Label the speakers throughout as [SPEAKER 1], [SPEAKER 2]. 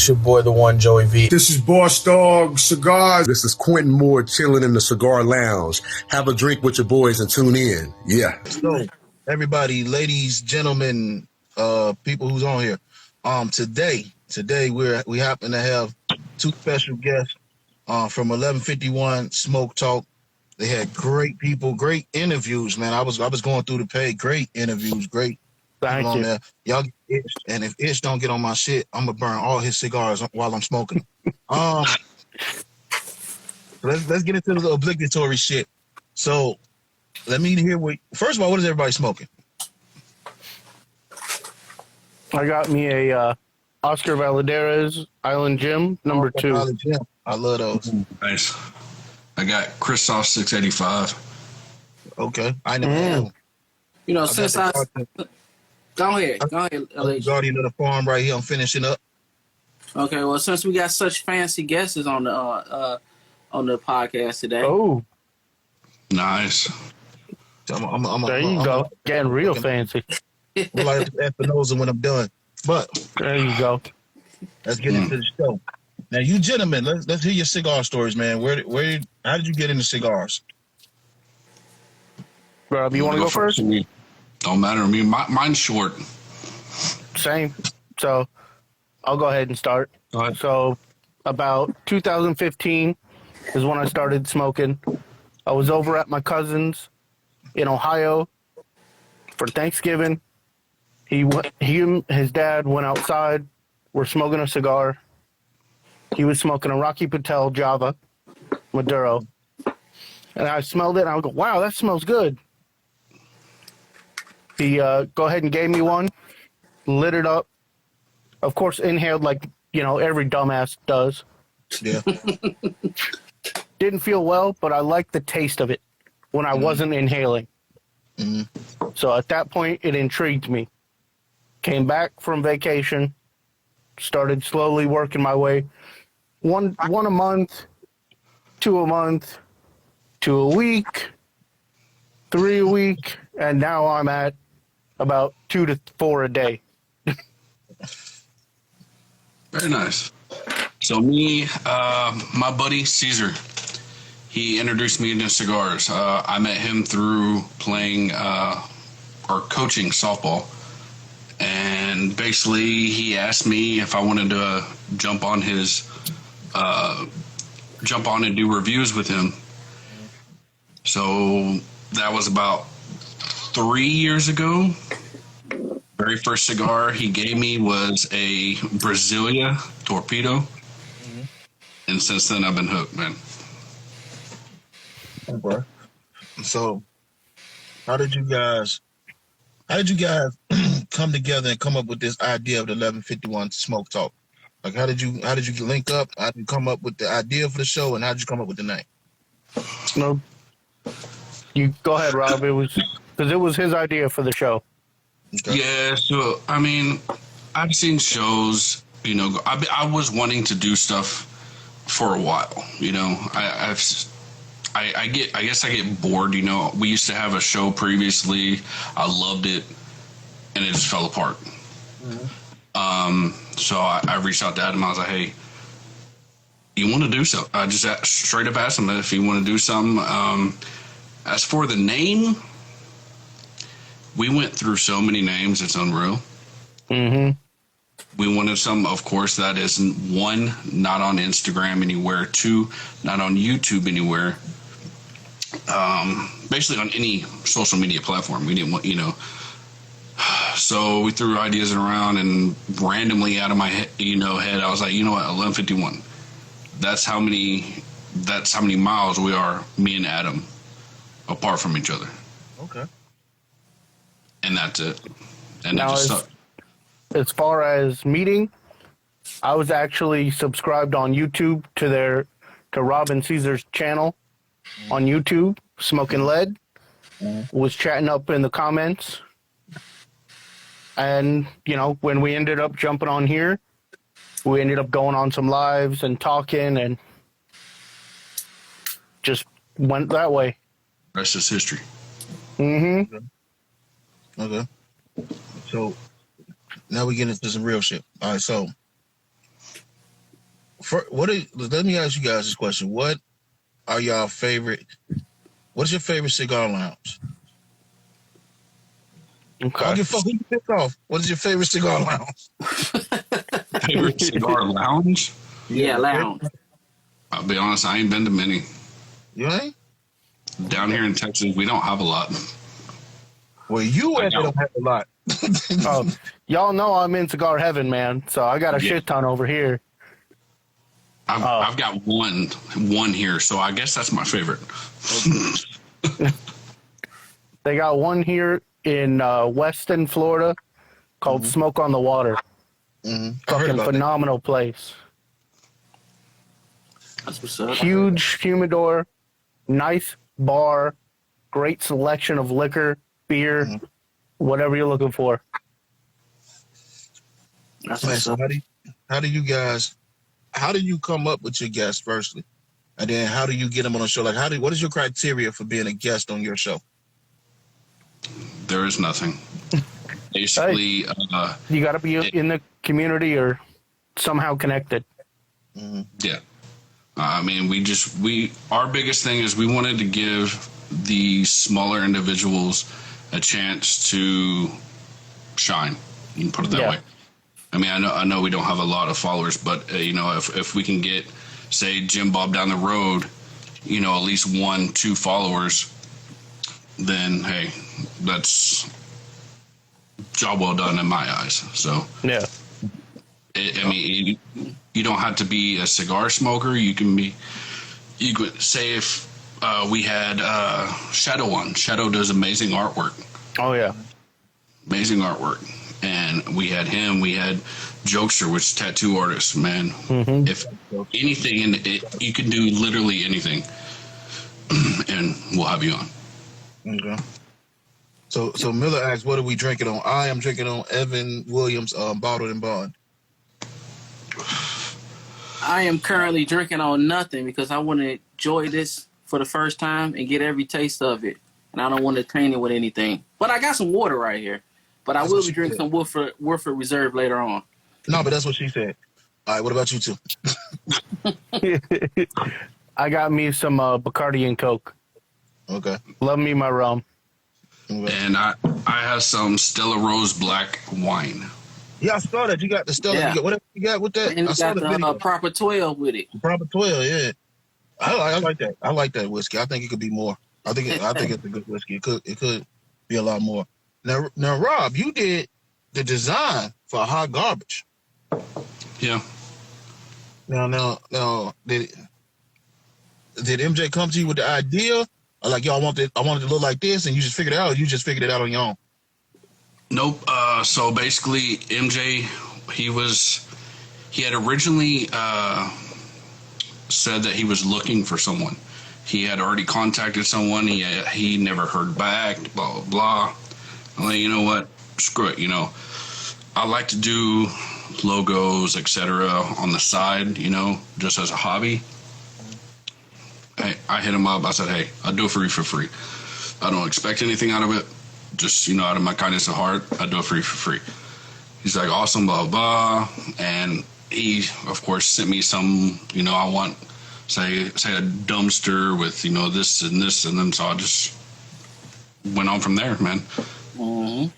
[SPEAKER 1] It's your boy, the one Joey V.
[SPEAKER 2] This is Boss Dog Cigars.
[SPEAKER 3] This is Quentin Moore chilling in the Cigar Lounge. Have a drink with your boys and tune in. Yeah.
[SPEAKER 4] So, everybody, ladies, gentlemen, people who's on here, today we happen to have two special guests from 1151 Smoke Talk. They had great people, great interviews, man. I was going through the page, great interviews, great people on there. Y'all get Ish, and if Ish don't get on my shit, I'm gonna burn all his cigars while I'm smoking. Let's get into the obligatory shit. So let me hear first of all, what is everybody smoking?
[SPEAKER 5] I got me a Oscar Valadares Island Gym number 2.
[SPEAKER 4] Island Gym. I love those.
[SPEAKER 6] Nice. I got Christoph 685.
[SPEAKER 4] Okay. I never had one.
[SPEAKER 7] You know, since I go ahead,
[SPEAKER 4] Guardian of the farm right here. I'm finishing up.
[SPEAKER 7] Okay, well, since we got such fancy guests on the podcast today.
[SPEAKER 5] Oh,
[SPEAKER 6] nice.
[SPEAKER 5] There you go. Getting real fancy.
[SPEAKER 4] I'm like Espinosa when I'm done. But
[SPEAKER 5] there you go.
[SPEAKER 4] Let's get into the show. Now, you gentlemen, let's hear your cigar stories, man. How did you get into cigars?
[SPEAKER 5] Rob, you want to go first?
[SPEAKER 6] Don't matter to me. Mine's short.
[SPEAKER 5] Same. So I'll go ahead and start.
[SPEAKER 6] Go ahead.
[SPEAKER 5] So about 2015 is when I started smoking. I was over at my cousin's in Ohio for Thanksgiving. He and his dad went outside. We're smoking a cigar. He was smoking a Rocky Patel Java Maduro. And I smelled it, and I go, wow, that smells good. He go ahead and gave me one, lit it up. Of course, inhaled like, every dumbass does.
[SPEAKER 4] Yeah.
[SPEAKER 5] Didn't feel well, but I liked the taste of it when I wasn't inhaling.
[SPEAKER 4] Mm-hmm.
[SPEAKER 5] So at that point, it intrigued me. Came back from vacation, started slowly working my way. One a month, 2 a month, 2 a week, 3 a week, and now I'm at about 2 to 4 a day.
[SPEAKER 6] Very nice. So me, my buddy Caesar, he introduced me to cigars. I met him through playing or coaching softball. And basically he asked me if I wanted to jump on and do reviews with him. So that was about 3 years ago. Very first cigar he gave me was a Brasilia Torpedo. Mm-hmm. And since then I've been hooked, man.
[SPEAKER 4] Okay. So how did you guys come together and come up with this idea of the 1151 Smoke Talk? Like, how did you link up? How did you come up with the idea for the show, and how did you come up with the name?
[SPEAKER 5] No, you go ahead, Rob. It was his idea for the show.
[SPEAKER 6] Okay. Yeah. So I mean, I've seen shows. I was wanting to do stuff for a while. I guess I get bored. We used to have a show previously. I loved it, and it just fell apart. Mm-hmm. So I reached out to Adam. I was like, "Hey, you want to do something?" I just straight up asked him if he want to do something. As for the name, we went through so many names; it's unreal.
[SPEAKER 5] Mm-hmm.
[SPEAKER 6] We wanted some, of course, that is 1, not on Instagram anywhere. 2, not on YouTube anywhere. Basically on any social media platform. We didn't want, so we threw ideas around, and randomly out of my head, I was like, you know what, 1151. That's how many miles we are, me and Adam, apart from each other.
[SPEAKER 4] Okay.
[SPEAKER 6] And that's it. And
[SPEAKER 5] now,
[SPEAKER 6] it just sucked.
[SPEAKER 5] As far as meeting, I was actually subscribed on YouTube to Rob and Caesar's channel on YouTube, Smoking Lead. Was chatting up in the comments. And, when we ended up jumping on here, we ended up going on some lives and talking and just went that way.
[SPEAKER 6] That's just history.
[SPEAKER 5] Mm-hmm.
[SPEAKER 4] Okay. So now we get into some real shit. All right, so Let me ask you guys this question. What are y'all favorite? What's your favorite cigar lounge? I don't
[SPEAKER 5] Okay.
[SPEAKER 4] give a fuck who you pick off. What is your favorite cigar lounge?
[SPEAKER 6] Favorite cigar lounge?
[SPEAKER 7] Yeah, lounge.
[SPEAKER 6] I'll be honest, I ain't been to many.
[SPEAKER 4] You ain't?
[SPEAKER 6] Down here in Texas, we don't have a lot.
[SPEAKER 4] Well, you
[SPEAKER 6] I
[SPEAKER 4] actually
[SPEAKER 6] know.
[SPEAKER 4] don't have a lot.
[SPEAKER 5] Oh, y'all know I'm in cigar heaven, man. So I got a shit ton over here.
[SPEAKER 6] I've got one here, so I guess that's my favorite.
[SPEAKER 5] They got one here in Weston, Florida, called Smoke on the Water.
[SPEAKER 4] Mm-hmm.
[SPEAKER 5] Fucking phenomenal place.
[SPEAKER 7] That's what's up.
[SPEAKER 5] Huge humidor, nice bar, great selection of liquor, beer, whatever you're looking for.
[SPEAKER 7] That's
[SPEAKER 4] Man,
[SPEAKER 7] what's
[SPEAKER 4] so
[SPEAKER 7] up.
[SPEAKER 4] how do you come up with your guests firstly? And then how do you get them on a show? Like, what is your criteria for being a guest on your show?
[SPEAKER 6] There is nothing. Basically,
[SPEAKER 5] You got to be in the community or somehow connected.
[SPEAKER 6] yeah. I mean, our biggest thing is we wanted to give the smaller individuals a chance to shine. You can put it that way. I mean, I know we don't have a lot of followers, but if we can get, say, Jim Bob down the road, at least 1-2 followers, then hey, that's job well done in my eyes. So
[SPEAKER 5] Yeah.
[SPEAKER 6] I mean, you don't have to be a cigar smoker. You could say if we had Shadow on. Shadow does amazing artwork.
[SPEAKER 5] Oh, yeah.
[SPEAKER 6] Amazing artwork. And we had him. We had Jokester, which is a tattoo artist, man.
[SPEAKER 5] Mm-hmm.
[SPEAKER 6] If anything, you can do literally anything, and we'll have you on.
[SPEAKER 4] Okay. So Miller asks, what are we drinking on? I am drinking on Evan Williams Bottled and Bond.
[SPEAKER 7] I am currently drinking on nothing because I want to enjoy this for the first time and get every taste of it. And I don't want to taint it with anything. But I got some water right here. But I will be drinking some Woodford Reserve later on.
[SPEAKER 4] No, but that's what she said. All right, what about you two?
[SPEAKER 5] I got me some Bacardi and Coke.
[SPEAKER 4] Okay.
[SPEAKER 5] Love me my rum.
[SPEAKER 4] Okay.
[SPEAKER 6] And I have some Stella Rose black wine.
[SPEAKER 4] Yeah, I saw that. You got the Stella.
[SPEAKER 7] Yeah.
[SPEAKER 4] What else you got with that?
[SPEAKER 7] And
[SPEAKER 4] I
[SPEAKER 7] you
[SPEAKER 4] saw
[SPEAKER 7] got
[SPEAKER 4] the video.
[SPEAKER 7] the proper 12 with it.
[SPEAKER 4] Proper 12, yeah. I like that. I like that whiskey. I think it could be more. I think it's a good whiskey. It could be a lot more. Now, Rob, you did the design for Hot Garbage.
[SPEAKER 6] Yeah.
[SPEAKER 4] Now, did MJ come to you with the idea? Or like, yo, I want it to look like this, and you just figured it out, or you just figured it out on your own?
[SPEAKER 6] Nope. So basically, MJ, he had originally said that he was looking for someone. He had already contacted someone. He never heard back. Blah blah blah. I'm like, you know what? Screw it. I like to do logos, etc. on the side. Just as a hobby. I hit him up. I said, hey, I'll do it for you for free. I don't expect anything out of it. Just, out of my kindness of heart, I do it for you for free. He's like, awesome, blah, blah. And he, of course, sent me some, I want, say a dumpster with, this and this. And then so I just went on from there, man.
[SPEAKER 7] Mm-hmm.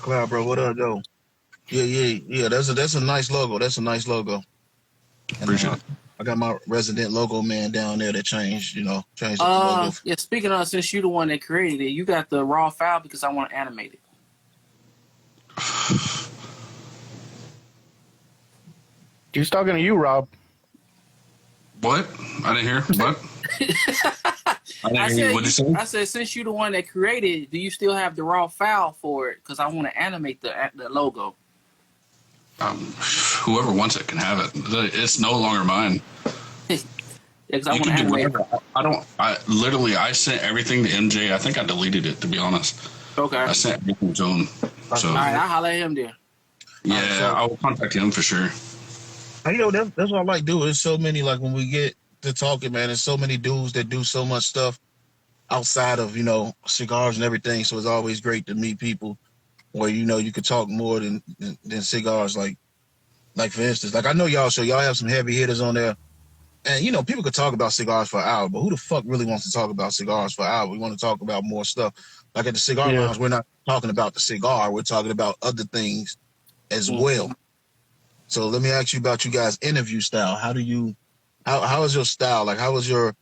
[SPEAKER 4] Cloud, bro, what up, though? Yeah. That's a nice logo. That's a nice logo.
[SPEAKER 6] Appreciate it.
[SPEAKER 4] I got my resident logo man down there that changed the logo.
[SPEAKER 7] Yeah, speaking of, since you're the one that created it, you got the raw file because I want to animate it.
[SPEAKER 5] He's talking to you, Rob.
[SPEAKER 6] What? I didn't hear. What? I didn't hear what you said.
[SPEAKER 7] I said, since you're the one that created it, do you still have the raw file for it? Because I want to animate the logo.
[SPEAKER 6] Whoever wants it can have it. It's no longer mine.
[SPEAKER 7] Because I
[SPEAKER 6] You
[SPEAKER 7] want to
[SPEAKER 6] can do
[SPEAKER 7] animate
[SPEAKER 6] whatever. I sent everything to MJ. I think I deleted it, to be honest.
[SPEAKER 7] Okay.
[SPEAKER 6] I sent everything to him. So
[SPEAKER 7] All right, I'll holler at him there.
[SPEAKER 6] yeah, I will contact him for sure.
[SPEAKER 4] And, that's what I like doing. There's so many, like, when we get to talking, man, there's so many dudes that do so much stuff outside of, cigars and everything. So it's always great to meet people where, you could talk more than cigars. Like Like for instance, like I know y'all have some heavy hitters on there. And you know, people could talk about cigars for an hour, but who the fuck really wants to talk about cigars for an hour? We want to talk about more stuff. Like at the Cigar Lounge, we're not talking about the cigar, we're talking about other things as well. So let me ask you about you guys' interview style. How is your style? Like how is your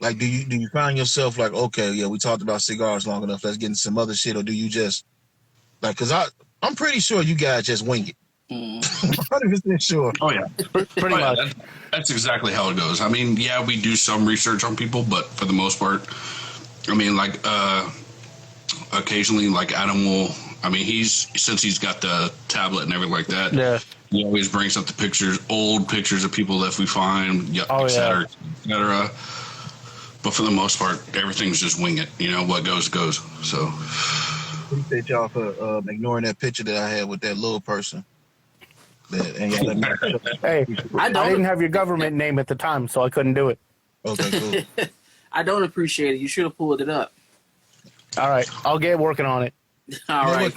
[SPEAKER 4] like do you find yourself like, okay, yeah, we talked about cigars long enough, let's get into some other shit, or do you just like cause I'm pretty sure you guys just wing it. 100% sure.
[SPEAKER 6] Oh yeah,
[SPEAKER 5] Pretty much.
[SPEAKER 6] That's exactly how it goes. I mean, yeah, we do some research on people, but for the most part, I mean, like occasionally, like Adam will. I mean, since he's got the tablet and everything like that.
[SPEAKER 5] Yeah.
[SPEAKER 6] He always brings up the pictures, old pictures of people that we find, et cetera, et cetera. But for the most part, everything's just wing it. You know, what goes goes. So.
[SPEAKER 4] Appreciate y'all for ignoring that picture that I had with that little person.
[SPEAKER 5] Hey, I didn't have your government name at the time, so I couldn't do it.
[SPEAKER 4] Okay, cool.
[SPEAKER 7] I don't appreciate it. You should have pulled it up.
[SPEAKER 5] All right, I'll get working on it.
[SPEAKER 7] All right.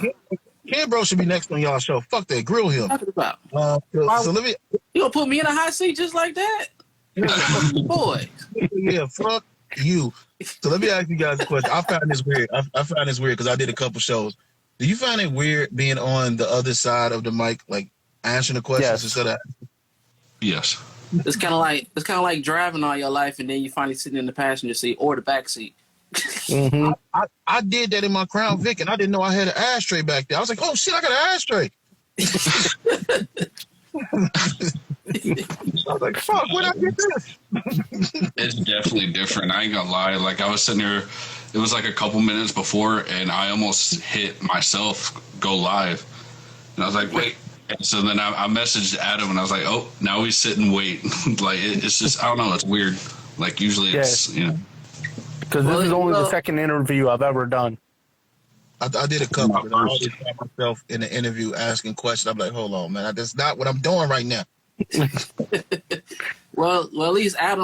[SPEAKER 4] Ken Bro should be next on y'all show. Fuck that, grill him.
[SPEAKER 7] What are you
[SPEAKER 4] So let me.
[SPEAKER 7] You gonna put me in a hot seat just like that? Boy.
[SPEAKER 4] Yeah, fuck you. So let me ask you guys a question. I found this weird. I found this weird because I did a couple shows. Do you find it weird being on the other side of the mic, like answering the questions instead of?
[SPEAKER 6] Yes.
[SPEAKER 7] It's kind of like driving all your life, and then you finally sitting in the passenger seat or the back seat.
[SPEAKER 5] Mm-hmm.
[SPEAKER 4] I did that in my Crown Vic, and I didn't know I had an ashtray back there. I was like, oh shit, I got an ashtray. I was like, fuck, where'd I get this?
[SPEAKER 6] It's definitely different. I ain't gonna lie. Like I was sitting there, it was like a couple minutes before, and I almost hit myself go live, and I was like, wait. And so then I messaged Adam, and I was like, oh, now we sit and wait. Like it's just, I don't know, it's weird. Like usually it's
[SPEAKER 5] because this is only the second interview I've ever done.
[SPEAKER 4] I did a couple. I always find myself in the interview asking questions. I'm like, hold on, man, that's not what I'm doing right now.
[SPEAKER 7] Well, at least at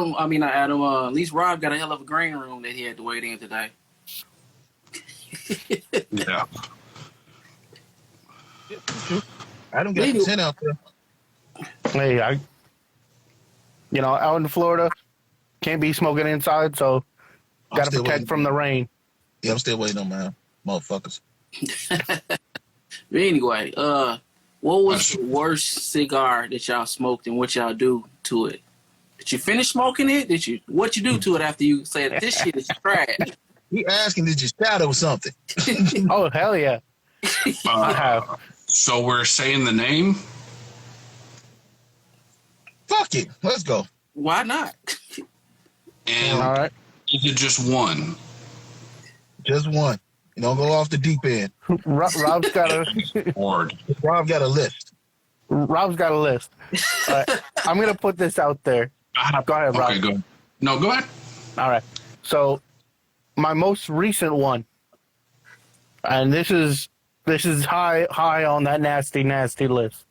[SPEAKER 7] least Rob got a hell of a green room that he had to wait in today.
[SPEAKER 6] Yeah.
[SPEAKER 4] Adam got the 10 out there.
[SPEAKER 5] Hey, out in Florida, can't be smoking inside, so got to protect from the rain.
[SPEAKER 4] Yeah, I'm still waiting on my motherfuckers.
[SPEAKER 7] But anyway, what was the worst cigar that y'all smoked and what y'all do to it? Did you finish smoking it? What you do to it after you said this shit is trash?
[SPEAKER 4] He asking, did you shadow something?
[SPEAKER 5] Oh, hell yeah. I have.
[SPEAKER 6] So we're saying the name?
[SPEAKER 4] Fuck it. Let's go.
[SPEAKER 7] Why not?
[SPEAKER 6] And
[SPEAKER 5] all right.
[SPEAKER 6] Is it just one?
[SPEAKER 4] Just one. You don't go off the deep end.
[SPEAKER 5] Rob's got a
[SPEAKER 4] Rob got a list.
[SPEAKER 5] Rob's got a list. I'm gonna put this out there. Go ahead, Rob.
[SPEAKER 6] Okay, go ahead. No, go ahead.
[SPEAKER 5] All right. So my most recent one, and this is high on that nasty list,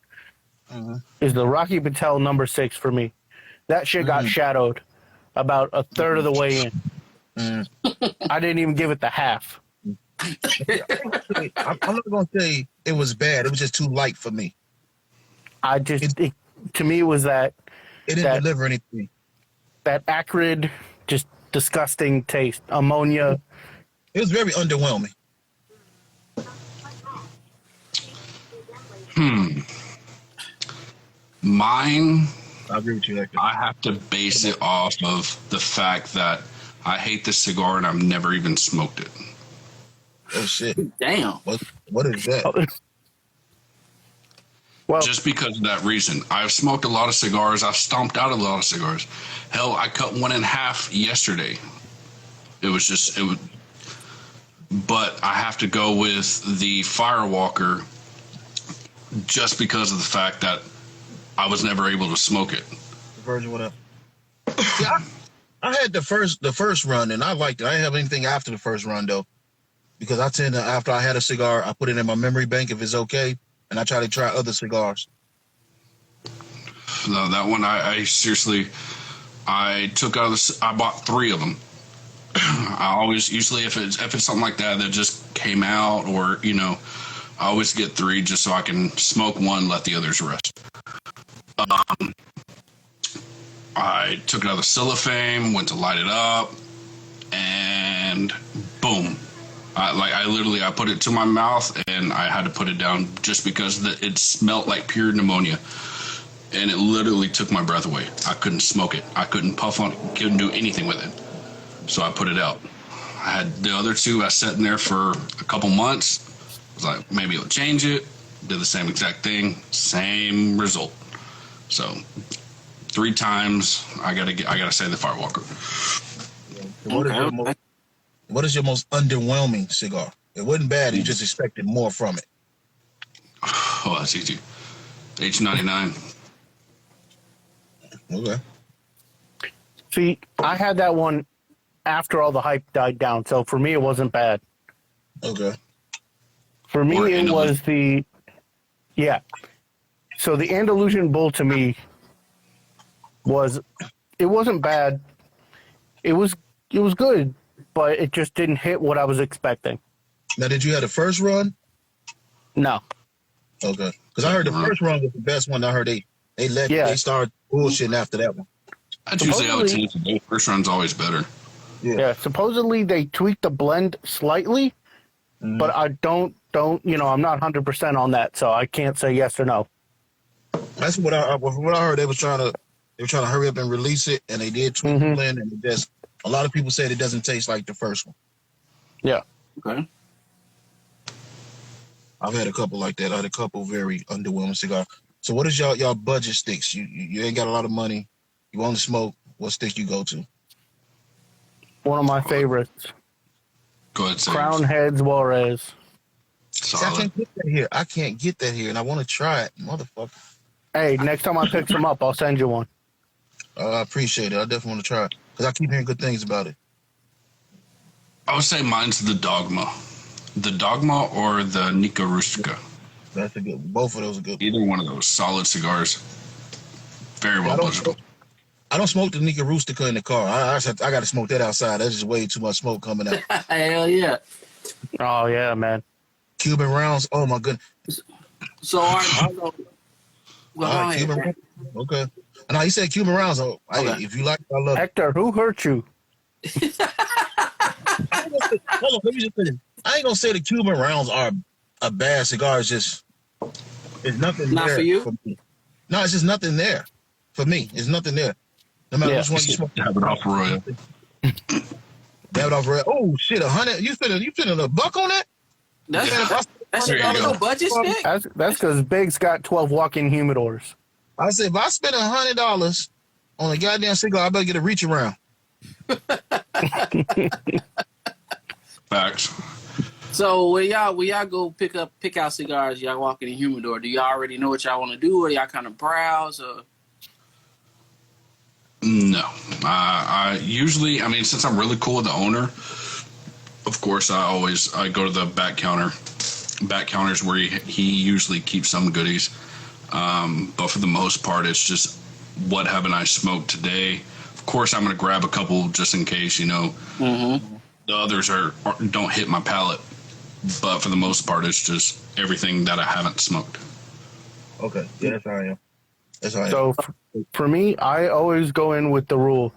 [SPEAKER 5] is the Rocky Patel No. 6 for me. That shit got shadowed about a third of the way in. I didn't even give it the half.
[SPEAKER 4] I'm not gonna say it was bad. It was just too light for me.
[SPEAKER 5] To me, it was that
[SPEAKER 4] it didn't deliver anything.
[SPEAKER 5] That acrid, just disgusting taste. Ammonia.
[SPEAKER 4] It was very underwhelming.
[SPEAKER 6] Mine,
[SPEAKER 4] I agree with you, Hector.
[SPEAKER 6] I have to base it off of the fact that I hate this cigar and I've never even smoked it.
[SPEAKER 4] Oh shit!
[SPEAKER 7] Damn.
[SPEAKER 4] What is that?
[SPEAKER 5] Well,
[SPEAKER 6] just because of that reason. I've smoked a lot of cigars. I've stomped out a lot of cigars. Hell, I cut one in half yesterday. But I have to go with the Firewalker just because of the fact that I was never able to smoke it.
[SPEAKER 4] Virgin, what up? Yeah, I had the first run and I liked it. I didn't have anything after the first run though, because I tend to, after I had a cigar, I put it in my memory bank if it's okay, and I try other cigars.
[SPEAKER 6] No, that one I seriously, I took out of I bought 3 of them. I always, usually if it's something like that just came out, or I always get 3 just so I can smoke one, let the others rest. I took it out of the cellophane, went to light it up, and boom. I put it to my mouth and I had to put it down just because it smelled like pure pneumonia. And it literally took my breath away. I couldn't smoke it. I couldn't puff on it. Couldn't do anything with it. So I put it out. I had the other two. I sat in there for a couple months. I was like, maybe it'll change it. Did the same exact thing. Same result. So 3 times I gotta say the Firewalker.
[SPEAKER 4] What is your most underwhelming cigar? It wasn't bad. You just expected more from it.
[SPEAKER 6] Oh, that's easy. H99.
[SPEAKER 4] Okay.
[SPEAKER 5] See, I had that one after all the hype died down, so for me it wasn't bad.
[SPEAKER 4] Okay.
[SPEAKER 5] For me, it was So the Andalusian Bull to me it wasn't bad. It was good, but it just didn't hit what I was expecting.
[SPEAKER 4] Now, did you have the first run?
[SPEAKER 5] No.
[SPEAKER 4] Okay. Because I heard the first run was the best one. I heard they started bullshitting after that one.
[SPEAKER 6] That's usually how it tends to go. First run's always better.
[SPEAKER 5] Yeah. Supposedly they tweaked the blend slightly, but I don't. I'm not 100% on that, so I can't say yes or no.
[SPEAKER 4] That's what I heard. They were trying to hurry up and release it, and they did tweak the blend, and a lot of people said it doesn't taste like the first one.
[SPEAKER 5] Yeah.
[SPEAKER 7] Okay.
[SPEAKER 4] I've had a couple like that. I had a couple very underwhelming cigars. So what is y'all budget sticks? You ain't got a lot of money. You want to smoke. What stick you go to?
[SPEAKER 5] One of my favorites.
[SPEAKER 6] Go ahead, Sam.
[SPEAKER 5] Crown Heads Juarez.
[SPEAKER 4] See, I can't get that here. I can't get that here, and I want to try it, motherfucker.
[SPEAKER 5] Hey, next time I pick some up, I'll send you one.
[SPEAKER 4] I appreciate it. I definitely want to try it because I keep hearing good things about it.
[SPEAKER 6] I would say mine's the Dogma. The Dogma or the Nica Rustica.
[SPEAKER 4] That's a good. Both of those are good.
[SPEAKER 6] Either one of those solid cigars. Very well budgetable.
[SPEAKER 4] I don't smoke the Nica Rustica in the car. I got to smoke that outside. That's just way too much smoke coming out.
[SPEAKER 7] Hell yeah.
[SPEAKER 5] Oh, yeah, man.
[SPEAKER 4] Cuban rounds. Oh, my goodness.
[SPEAKER 7] So,
[SPEAKER 4] Cuban rounds. Okay. No, he said Cuban rounds. Oh, okay. If you like it, I love it.
[SPEAKER 5] Hector, who hurt you?
[SPEAKER 4] Hold on, let me just finish. I ain't going to say the Cuban rounds are a bad cigar. It's nothing
[SPEAKER 7] Not
[SPEAKER 4] there
[SPEAKER 7] for you?
[SPEAKER 4] for me. No, it's just nothing there for me. It's nothing there. No matter which one you smoke.
[SPEAKER 6] Davidoff Royal.
[SPEAKER 4] Davidoff Royal. Oh, shit, 100. You spending $1 on that?
[SPEAKER 7] That's no budget stick?
[SPEAKER 5] That's because Big's got 12 walk-in humidors.
[SPEAKER 4] I said, if I spend $100 on a goddamn cigar, I better get a reach around.
[SPEAKER 6] Facts.
[SPEAKER 7] So when y'all go pick out cigars, y'all walk in the humidor, do y'all already know what y'all want to do, or y'all kind of browse? Or?
[SPEAKER 6] No. I usually, since I'm really cool with the owner, of course, I go to the back counter. Back counters where he usually keeps some goodies. But for the most part, it's just what haven't I smoked today. Of course, I'm going to grab a couple just in case, The others don't hit my palate. But for the most part, it's just everything that I haven't smoked.
[SPEAKER 4] Okay. Yeah, that's how I am.
[SPEAKER 5] So for me, I always go in with the rule.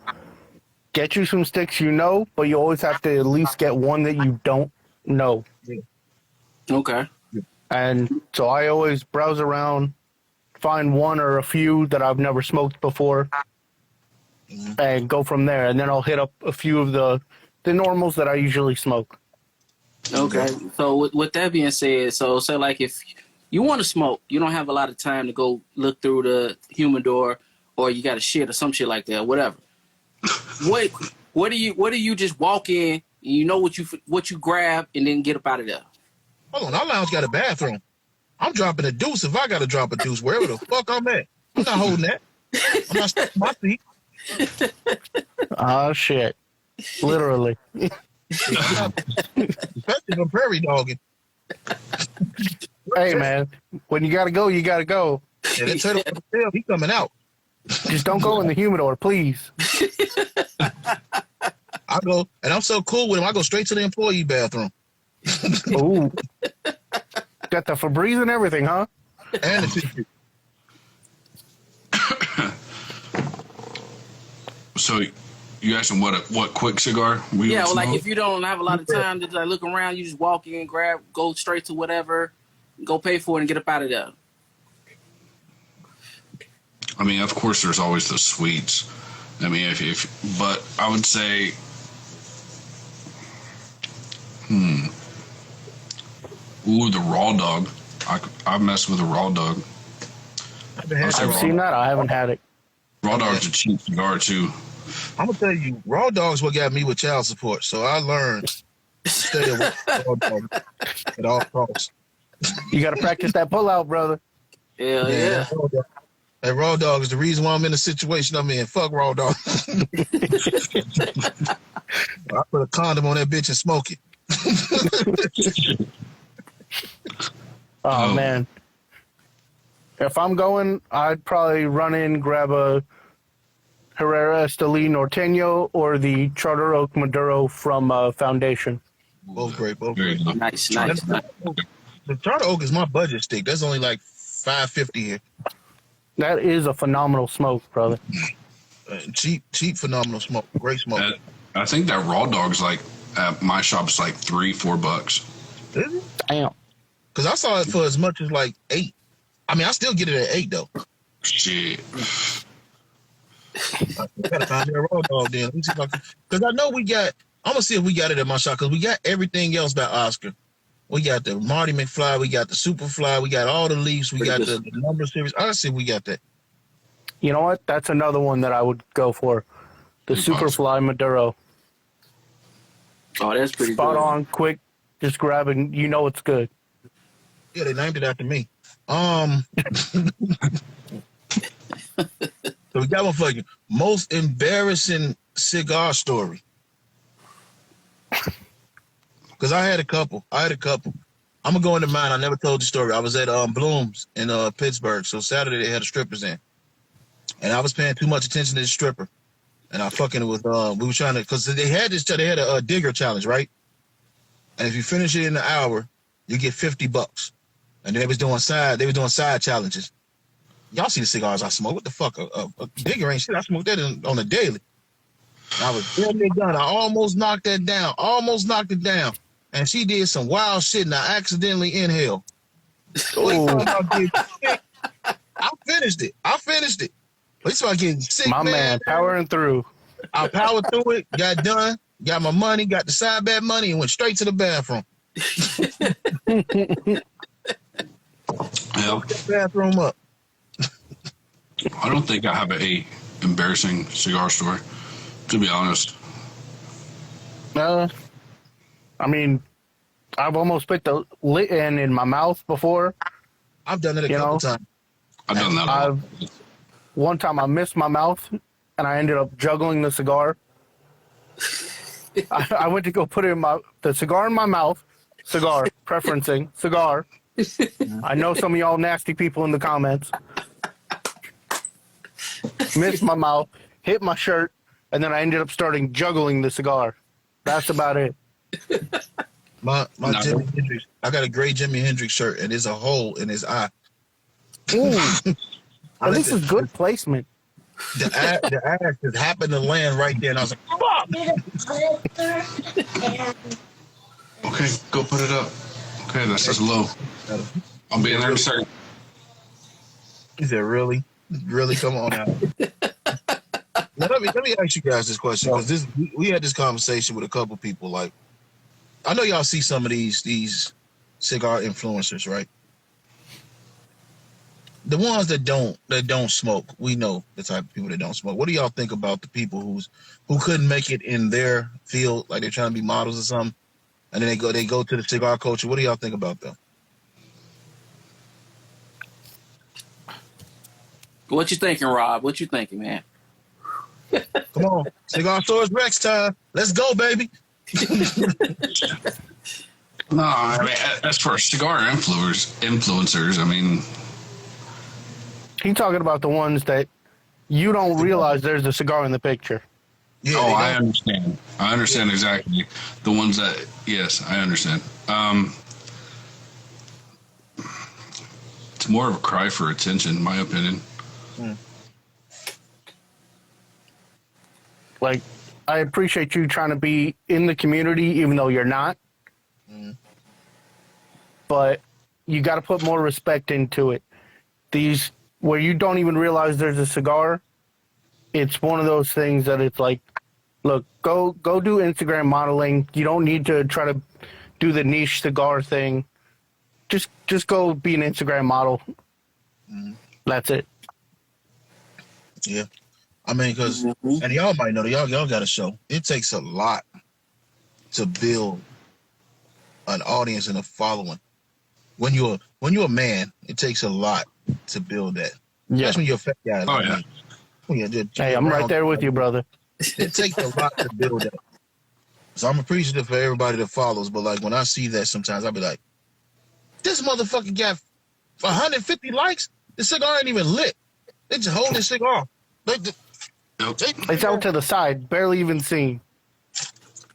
[SPEAKER 5] Get you some sticks but you always have to at least get one that you don't know.
[SPEAKER 4] Yeah.
[SPEAKER 7] Okay.
[SPEAKER 5] And so I always browse around, find one or a few that I've never smoked before, and go from there. And then I'll hit up a few of the normals that I usually smoke.
[SPEAKER 7] Okay. So with that being said, so say like if you want to smoke, you don't have a lot of time to go look through the humidor, or you got a shit or some shit like that, whatever. What do you just walk in and you know what you grab and then get up out of there?
[SPEAKER 4] Hold on, our lounge got a bathroom. I'm dropping a deuce if I got to drop a deuce wherever the fuck I'm at. I'm not holding that. I'm not sticking my feet.
[SPEAKER 5] Oh shit! Literally.
[SPEAKER 4] Especially if I'm prairie dogging.
[SPEAKER 5] Hey man, when you gotta go, you gotta go.
[SPEAKER 4] Yeah, that turtle tail, he coming out.
[SPEAKER 5] Just don't go in the humidor, please.
[SPEAKER 4] I go, and I'm so cool with him. I go straight to the employee bathroom.
[SPEAKER 5] Ooh, got the Febreze and everything, huh?
[SPEAKER 4] And the tissue.
[SPEAKER 6] So you asked him what quick cigar we
[SPEAKER 7] Yeah,
[SPEAKER 6] would
[SPEAKER 7] well, like
[SPEAKER 6] smoke?
[SPEAKER 7] if you don't have a lot of time to like look around, you just walk in, go straight to whatever, go pay for it, and get up out of there.
[SPEAKER 6] I mean, of course, there's always the sweets. I mean, but I would say, ooh, the raw dog. I mess with a raw dog.
[SPEAKER 5] I've seen that. I haven't had it.
[SPEAKER 6] Raw dog's a cheap cigar too.
[SPEAKER 4] I'm gonna tell you, raw dog's what got me with child support. So I learned to stay away from raw dog at all costs.
[SPEAKER 5] You got to practice that pull out, brother.
[SPEAKER 7] Hell yeah.
[SPEAKER 4] That raw dog is the reason why I'm in the situation I'm in. Fuck raw dog. I put a condom on that bitch and smoke it.
[SPEAKER 5] Oh, man. If I'm going, I'd probably run in, grab a Herrera Esteli Norteño or the Charter Oak Maduro from Foundation.
[SPEAKER 4] Both great, both
[SPEAKER 6] Very
[SPEAKER 4] great.
[SPEAKER 6] good.
[SPEAKER 7] Nice.
[SPEAKER 4] The Charter Oak is my budget stick. That's only like $5.50 here.
[SPEAKER 5] That is a phenomenal smoke, brother.
[SPEAKER 4] Cheap, phenomenal smoke. Great smoke.
[SPEAKER 6] I think that raw dog's like at my shop is like $3-4.
[SPEAKER 4] Is it?
[SPEAKER 5] Damn.
[SPEAKER 4] Because I saw it for as much as like $8. I mean, I still get it at $8 though.
[SPEAKER 6] Shit.
[SPEAKER 4] I gotta find me a raw dog then. Because I know we got. I'm gonna see if we got it at my shop because we got everything else by Oscar. We got the Marty McFly, we got the Superfly, we got all the Leafs, we got the number series. I see if we got that.
[SPEAKER 5] You know what? That's another one that I would go for. The Superfly Maduro.
[SPEAKER 7] Oh, that's pretty
[SPEAKER 5] Spot
[SPEAKER 7] good.
[SPEAKER 5] on, quick, just grabbing. You know it's good.
[SPEAKER 4] Yeah, they named it after me. So we got one for you. Most embarrassing cigar story. Because I had a couple. I'm gonna go into mine. I never told the story. I was at Bloom's in Pittsburgh. So Saturday they had a strippers in, and I was paying too much attention to the stripper, and I fucking with we were trying to because they had a digger challenge, right? And if you finish it in an hour, you get $50. And they was doing side challenges. Y'all see the cigars I smoke? What the fuck? A digger ain't shit. I smoke that on a daily. And I was damn near done. I almost knocked it down. And she did some wild shit, and I accidentally inhaled. I finished it. At least I getting sick,
[SPEAKER 5] My man, powering through.
[SPEAKER 4] I powered through it, got done, got my money, got the side bet money, and went straight to the bathroom.
[SPEAKER 6] Yeah.
[SPEAKER 4] Bathroom up.
[SPEAKER 6] I don't think I have a embarrassing cigar story, to be honest.
[SPEAKER 5] I mean, I've almost put the lit end in my mouth before.
[SPEAKER 4] I've done it a couple times.
[SPEAKER 6] I've done that a lot.
[SPEAKER 5] One time I missed my mouth, and I ended up juggling the cigar. I went to go put the cigar in my mouth. Cigar, preferencing cigar. I know some of y'all nasty people in the comments. Missed my mouth, hit my shirt, and then I ended up starting juggling the cigar. That's about it.
[SPEAKER 4] My Jimi Hendrix. I got a gray Jimi Hendrix shirt, and there's a hole in his eye.
[SPEAKER 5] Ooh. Well, this is good placement.
[SPEAKER 4] The ass just happened to land right there, and I was like,
[SPEAKER 6] Okay, go put it up. Okay, that says low. I'll be in there in a second.
[SPEAKER 4] he said, really? Really? Come on now. Now, let me ask you guys this question, because we had this conversation with a couple people. Like, I know y'all see some of these cigar influencers, right? The ones that don't smoke, we know the type of people that don't smoke. What do y'all think about the people who couldn't make it in their field, like they're trying to be models or something, and then they go to the cigar culture? What do y'all think about them?
[SPEAKER 7] What you thinking, Rob? What you thinking, man?
[SPEAKER 4] Come on, Cigar Stores Rex time. Let's go, baby.
[SPEAKER 6] No, I mean, as for cigar influencers, I mean,
[SPEAKER 5] He's talking about the ones that you don't realize there's a cigar in the picture.
[SPEAKER 4] Yeah,
[SPEAKER 6] I understand. I understand exactly. The ones that, yes, I understand. It's more of a cry for attention, in my opinion.
[SPEAKER 5] Like, I appreciate you trying to be in the community, even though you're not. But you got to put more respect into it. These, where you don't even realize there's a cigar, it's one of those things that it's like, look, go do Instagram modeling. You don't need to try to do the niche cigar thing. Just go be an Instagram model. That's it.
[SPEAKER 4] Yeah. I mean, because, and y'all might know, y'all got a show. It takes a lot to build an audience and a following. When you're a man, it takes a lot to build that.
[SPEAKER 5] Yeah.
[SPEAKER 4] That's when you're a fat guy.
[SPEAKER 6] Oh, yeah.
[SPEAKER 5] Hey, I'm right there with you, brother.
[SPEAKER 4] It takes a lot to build that. So I'm appreciative for everybody that follows, but like when I see that sometimes I'll be like, this motherfucker got 150 likes? The cigar ain't even lit. They just hold this cigar.
[SPEAKER 5] It's out to the side, barely even seen.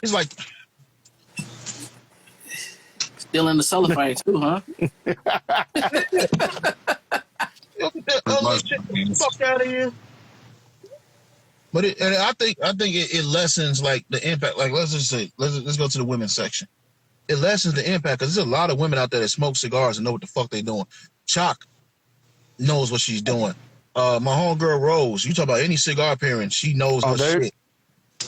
[SPEAKER 4] It's like
[SPEAKER 7] Still in the cellophane too, huh?
[SPEAKER 4] get that ugly shit the fuck out of here. But I think it lessens like the impact. Like let's just say let's go to the women's section. It lessens the impact because there's a lot of women out there that smoke cigars and know what the fuck they doing. Chalk knows what she's doing. My homegirl Rose, you talk about any cigar parent, she knows her shit.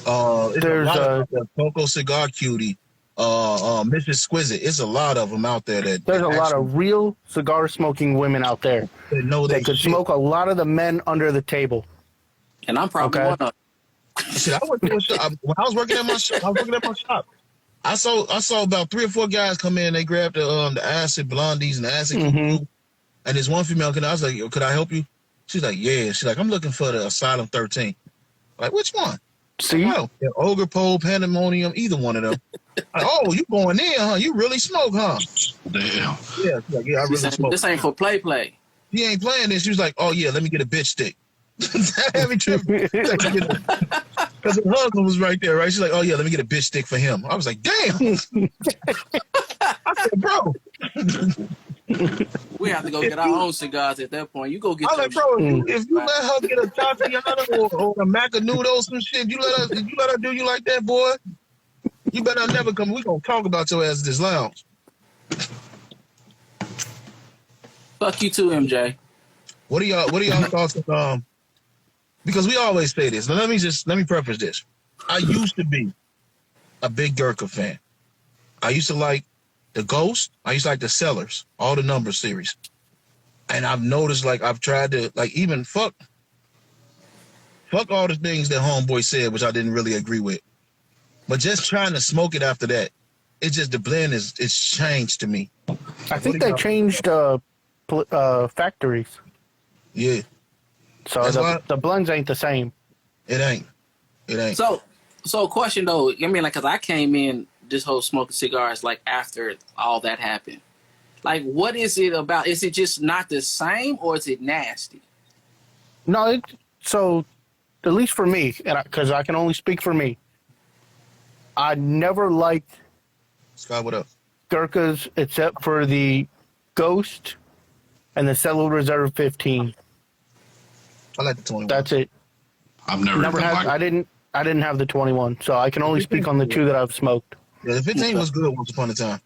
[SPEAKER 4] There's a lot of Coco Cigar Cutie, Miss Exquisite. It's a lot of them out there that
[SPEAKER 5] there's a lot of real cigar smoking women out there
[SPEAKER 4] that know
[SPEAKER 5] that could smoke a lot of the men under the table.
[SPEAKER 7] And I'm probably one of.
[SPEAKER 4] Shit, I went to a shop. When I was working at my shop, I saw about 3 or 4 guys come in. They grabbed the acid blondies and the acid cuckoo. And this one female, I was like, could I help you? She's like, yeah. She's like, I'm looking for the Asylum 13. Like, which one?
[SPEAKER 5] See?
[SPEAKER 4] Like, oh, Ogre Pole, Pandemonium, either one of them. Like, oh, you going in, huh? You really smoke, huh?
[SPEAKER 6] Damn.
[SPEAKER 4] Yeah, she's like, yeah, I really smoke.
[SPEAKER 7] This ain't for play.
[SPEAKER 4] He ain't playing this. She was like, oh, yeah, let me get a bitch stick. That had me tripping. Because her husband was right there, right? She's like, oh, yeah, let me get a bitch stick for him. I was like, damn. I said, bro.
[SPEAKER 7] We have to go get our own cigars at that point. You go get.
[SPEAKER 4] I'm like, bro, if you let her get a Tatiana or a Macanudo, some shit, you let her do you like that, boy. You better never come. We gonna talk about your ass at this lounge.
[SPEAKER 7] Fuck you too, MJ.
[SPEAKER 4] What are y'all thoughts of, because we always say this. Now let me preface this. I used to be a big Gurkha fan. I used to like the Ghost. I used to like the Sellers, all the number series. And I've noticed, like, I've tried to, like, even fuck all the things that Homeboy said, which I didn't really agree with. But just trying to smoke it after that, it's just the blend it's changed to me.
[SPEAKER 5] I think they changed factories.
[SPEAKER 4] Yeah.
[SPEAKER 5] So the blends ain't the same.
[SPEAKER 4] It ain't.
[SPEAKER 7] So question though, I mean, like, cause I came in this whole smoking cigars like after all that happened. Like, what is it about? Is it just not the same, or is it nasty?
[SPEAKER 5] No, so at least for me, and because I can only speak for me, I never liked
[SPEAKER 4] Sky, what up?
[SPEAKER 5] Gurkhas except for the Ghost and the Cellar Reserve 15.
[SPEAKER 4] I like the 21.
[SPEAKER 5] That's it.
[SPEAKER 6] I've never
[SPEAKER 5] had. I didn't have the 21, so I can only speak on the 2 that I've smoked.
[SPEAKER 4] Yeah, the 15 was good once upon a time.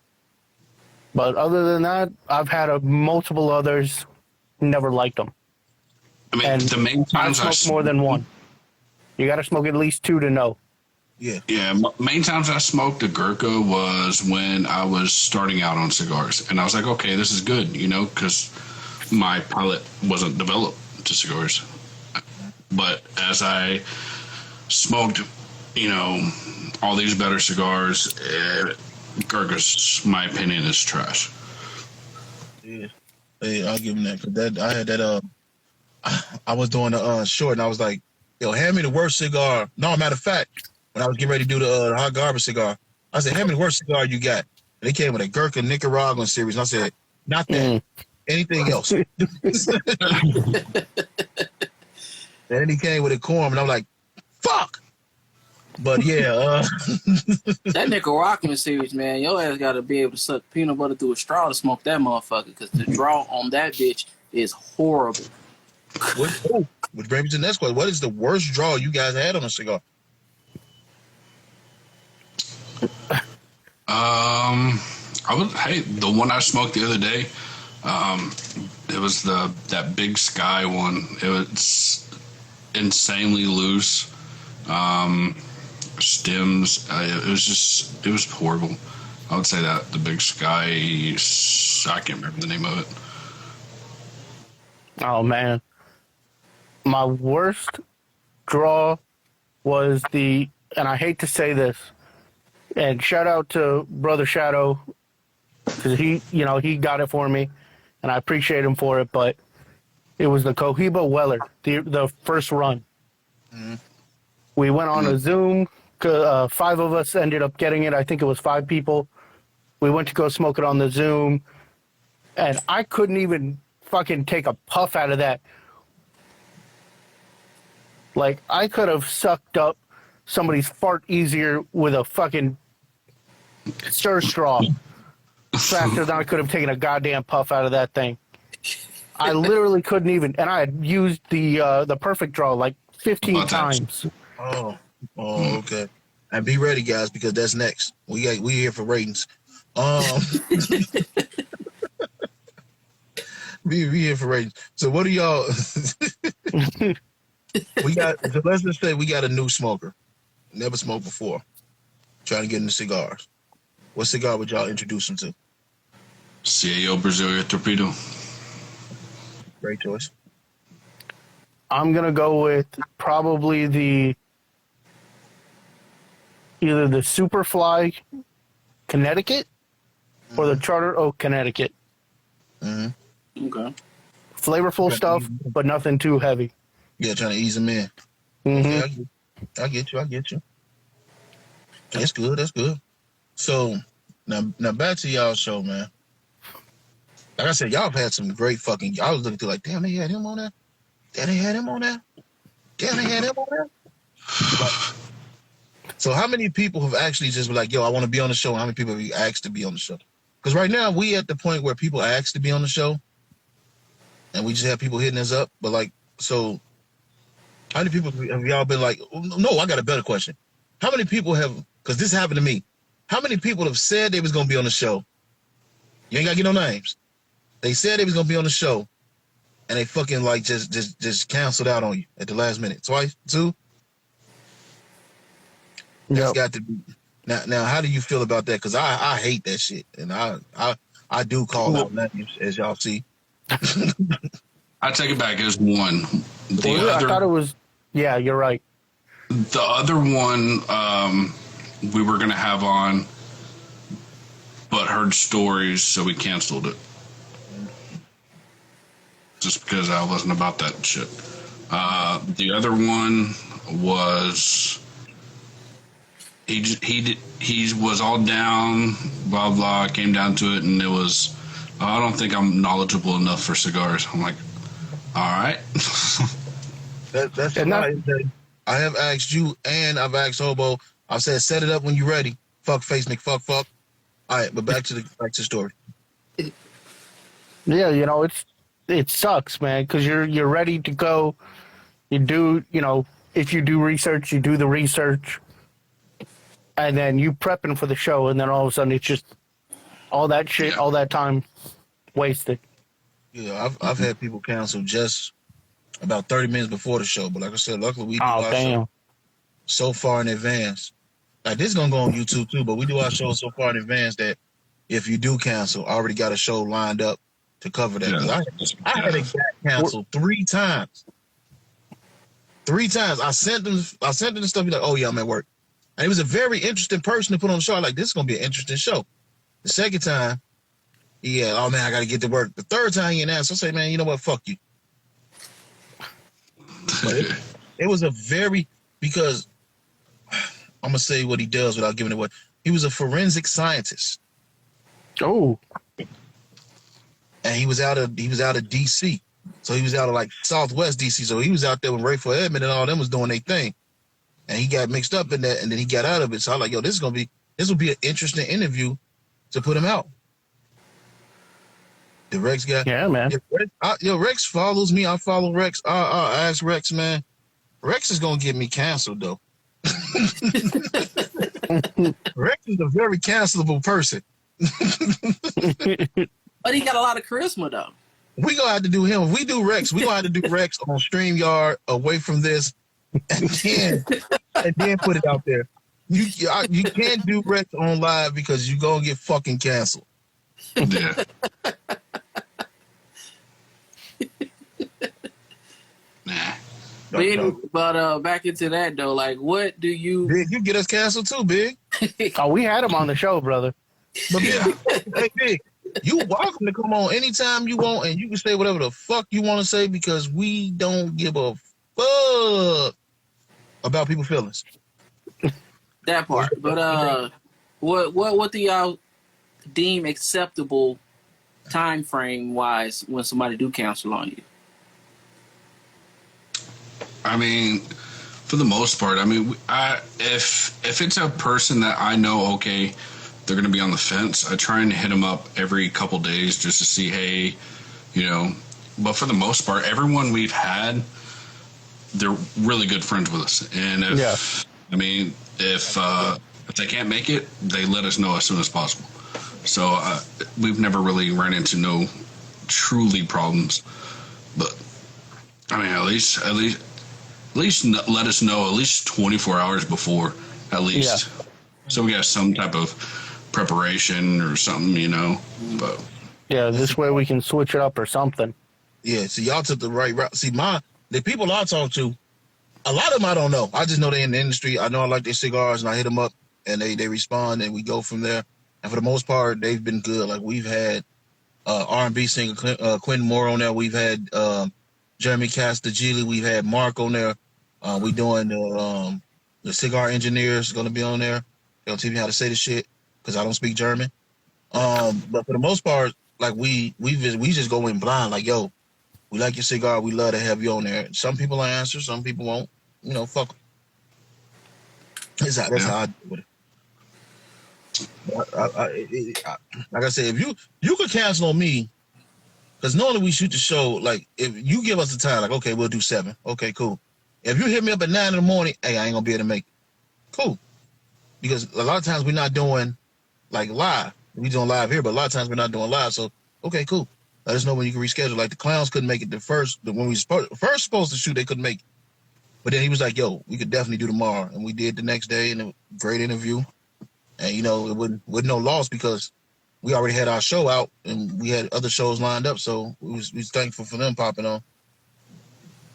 [SPEAKER 5] But other than that, I've had multiple others. Never liked them.
[SPEAKER 6] I mean,
[SPEAKER 5] and
[SPEAKER 6] the main times
[SPEAKER 5] I smoked more than one. You got to smoke at least 2 to know.
[SPEAKER 4] Yeah.
[SPEAKER 6] Yeah, main times I smoked a Gurkha was when I was starting out on cigars. And I was like, okay, this is good, because my palate wasn't developed to cigars. But as I smoked, all these better cigars, Gurkha's, my opinion, is trash.
[SPEAKER 4] Yeah. Hey, I'll give him that. Cause I had that, I was doing a short and I was like, yo, hand me the worst cigar. No, matter of fact, when I was getting ready to do the hot garbage cigar, I said, hand me the worst cigar you got. And they came with a Gurkha Nicaraguan series. And I said, not that. Anything else. And then he came with a corn, and I'm like, fuck. But yeah.
[SPEAKER 7] That Nicaraguan series, man, your ass got to be able to suck peanut butter through a straw to smoke that motherfucker, because the draw on that bitch is horrible.
[SPEAKER 4] Which brings me to the next question. What is the worst draw you guys had on a cigar?
[SPEAKER 6] The one I smoked the other day, it was that Big Sky one. It was insanely loose. Stems. It was horrible. I would say that the Big Sky. I can't remember the name of it.
[SPEAKER 5] Oh man, my worst draw was and I hate to say this, and shout out to Brother Shadow, because he got it for me, and I appreciate him for it. But it was the Cohiba Weller, the first run. Mm-hmm. We went on a Zoom. 5 of us ended up getting it. I think it was 5 people. We went to go smoke it on the Zoom, and I couldn't even fucking take a puff out of that. Like, I could have sucked up somebody's fart easier with a fucking stir straw faster than I could have taken a goddamn puff out of that thing. I literally couldn't even, and I had used the perfect draw like 15 times.
[SPEAKER 4] Oh, okay. And be ready, guys, because that's next. We here for ratings. Be here for ratings. So what do y'all? Let's just say we got a new smoker, never smoked before, trying to get into cigars. What cigar would y'all introduce him to?
[SPEAKER 6] CAO Brasilia Torpedo.
[SPEAKER 4] Great choice.
[SPEAKER 5] I'm gonna go with probably either the Superfly Connecticut or the Charter Oak Connecticut.
[SPEAKER 4] Mm-hmm.
[SPEAKER 7] Okay.
[SPEAKER 5] Flavorful stuff, but nothing too heavy.
[SPEAKER 4] Yeah, trying to ease them in.
[SPEAKER 5] Mm-hmm.
[SPEAKER 4] Okay, I get you. That's good. So now back to y'all show, man. Like I said, y'all have had some great fucking. I was looking through like, damn, they had him on there. Damn, they had him on there. So how many people have actually just been like, yo, I want to be on the show? How many people have you asked to be on the show? Because right now we at the point where people ask to be on the show, and we just have people hitting us up. But like, so how many people have y'all been like, no, I got a better question. How many people have, because this happened to me, how many people have said they was going to be on the show? You ain't got to get no names. They said they was going to be on the show, and they fucking like just canceled out on you at the last minute. Twice? 2? That's got to be. Now, how do you feel about that? Because I hate that shit, and I do call out names, as y'all see.
[SPEAKER 6] I take it back as one.
[SPEAKER 5] I thought it was. Yeah, you're right.
[SPEAKER 6] The other one we were gonna have on, but heard stories, so we canceled it. Just because I wasn't about that shit. The other one was he was all down, blah blah. Came down to it, and it was. I don't think I'm knowledgeable enough for cigars. I'm like, all right.
[SPEAKER 4] That's why I have asked you, and I've asked Hobo. I said, set it up when you're ready. Fuck face, Nick. Fuck. All right, but back to the story.
[SPEAKER 5] Yeah, it sucks, man, because you're ready to go. You do, if you do research, you do the research, and then you prepping for the show, and then all of a sudden it's just all that shit, all that time wasted.
[SPEAKER 4] Yeah, I've had people cancel just about 30 minutes before the show, but like I said, luckily we do our show so far in advance. Like, this is gonna go on YouTube too, but we do our show so far in advance that if you do cancel, I already got a show lined up to cover that. Yeah. I had a guy cancel 3 times. 3 times. I sent them the stuff. He's like, oh yeah, I'm at work. And he was a very interesting person to put on the show. I'm like, this is gonna be an interesting show. The second time, oh man, I gotta get to work. The third time he didn't answer. I say, man, you know what? Fuck you. But it was a because I'm gonna say what he does without giving it away. He was a forensic scientist.
[SPEAKER 5] Oh.
[SPEAKER 4] And he was out of DC. So he was out of like Southwest DC. So he was out there when Rayful Edmond and all them was doing their thing. And he got mixed up in that, and then he got out of it. So I'm like, yo, this will be an interesting interview to put him out. The Rex guy.
[SPEAKER 5] Yeah, man.
[SPEAKER 4] Rex follows me. I follow Rex. I ask Rex, man. Rex is gonna get me canceled though. Rex is a very cancelable person.
[SPEAKER 7] But he got a lot of charisma though.
[SPEAKER 4] We gonna have to do him. If we do Rex, we gonna have to do Rex on StreamYard away from this, and then put it out there. You can't do Rex on live because you gonna get fucking canceled.
[SPEAKER 6] Yeah. Nah.
[SPEAKER 7] But back into that though, like, what do you?
[SPEAKER 4] Big, you get us canceled too, Big.
[SPEAKER 5] Oh, we had him on the show, brother.
[SPEAKER 4] But
[SPEAKER 6] Yeah.
[SPEAKER 4] hey, Big, you welcome to come on anytime you want, and you can say whatever the fuck you want to say because we don't give a fuck about people's feelings.
[SPEAKER 7] That part. But what do y'all deem acceptable time frame wise when somebody do cancel on you?
[SPEAKER 6] I mean, for the most part, I mean, if it's a person that I know, okay, they're going to be on the fence, I try and hit them up every couple days just to see, hey, you know. But for the most part, everyone we've had, they're really good friends with us. And I mean, if they can't make it, they let us know as soon as possible. So we've never really run into no truly problems. But I mean, at least let us know at least 24 hours before, at least. Yeah. So we got some type of preparation or something, you know. But
[SPEAKER 5] yeah, this way we can switch it up or something.
[SPEAKER 4] Yeah, so y'all took the right route. See, the people I talk to, a lot of them I don't know. I just know they're in the industry. I know I like their cigars, and I hit them up, and they respond, and we go from there. And for the most part, they've been good. Like, we've had R&B singer Quentin Moore on there. We've had Jeremy Castagili. We've had Mark on there. We doing the cigar engineers going to be on there. They'll teach me how to say the shit because I don't speak German. But for the most part, like we just go in blind. Like, yo, we like your cigar. We love to have you on there. Some people will answer. Some people won't. You know, fuck 'em. That's how I do with it. Like I said, if you could cancel on me, because normally we shoot the show, like, if you give us the time, like, okay, we'll do 7. Okay, cool. If you hit me up at 9 in the morning, hey, I ain't going to be able to make it. Cool. Because a lot of times we're not doing, like, live. We doing live here, but a lot of times we're not doing live. So, okay, cool. Let us know when you can reschedule. Like, the Clowns couldn't make it when we first supposed to shoot, they couldn't make it. But then he was like, yo, we could definitely do tomorrow. And we did the next day, and it was a great interview. And, you know, it wasn't no loss because we already had our show out, and we had other shows lined up, so we was thankful for them popping on.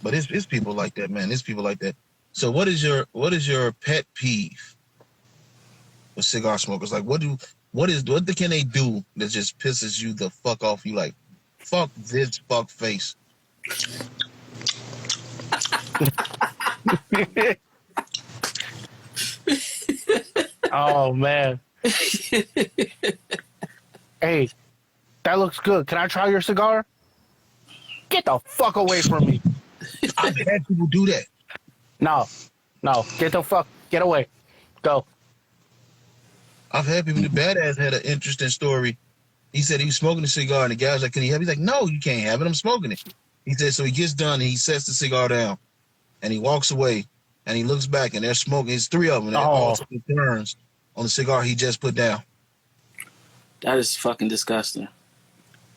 [SPEAKER 4] But it's people like that, man. It's people like that. So what is your pet peeve with cigar smokers? Like, what can they do that just pisses you the fuck off? You like, fuck this fuck face.
[SPEAKER 5] Oh man. Hey, that looks good. Can I try your cigar? Get the fuck away from me.
[SPEAKER 4] I've had people do that.
[SPEAKER 5] No. Get away. Go.
[SPEAKER 4] I've had people. The badass had an interesting story. He said he was smoking a cigar, and the guy was like, "Can you have it?" He's like, "No, you can't have it. I'm smoking it." He said, so he gets done, and he sets the cigar down, and he walks away, and he looks back, and they're smoking. It's 3 of them. And they're all taking turns on the cigar he just put down.
[SPEAKER 7] That is fucking disgusting.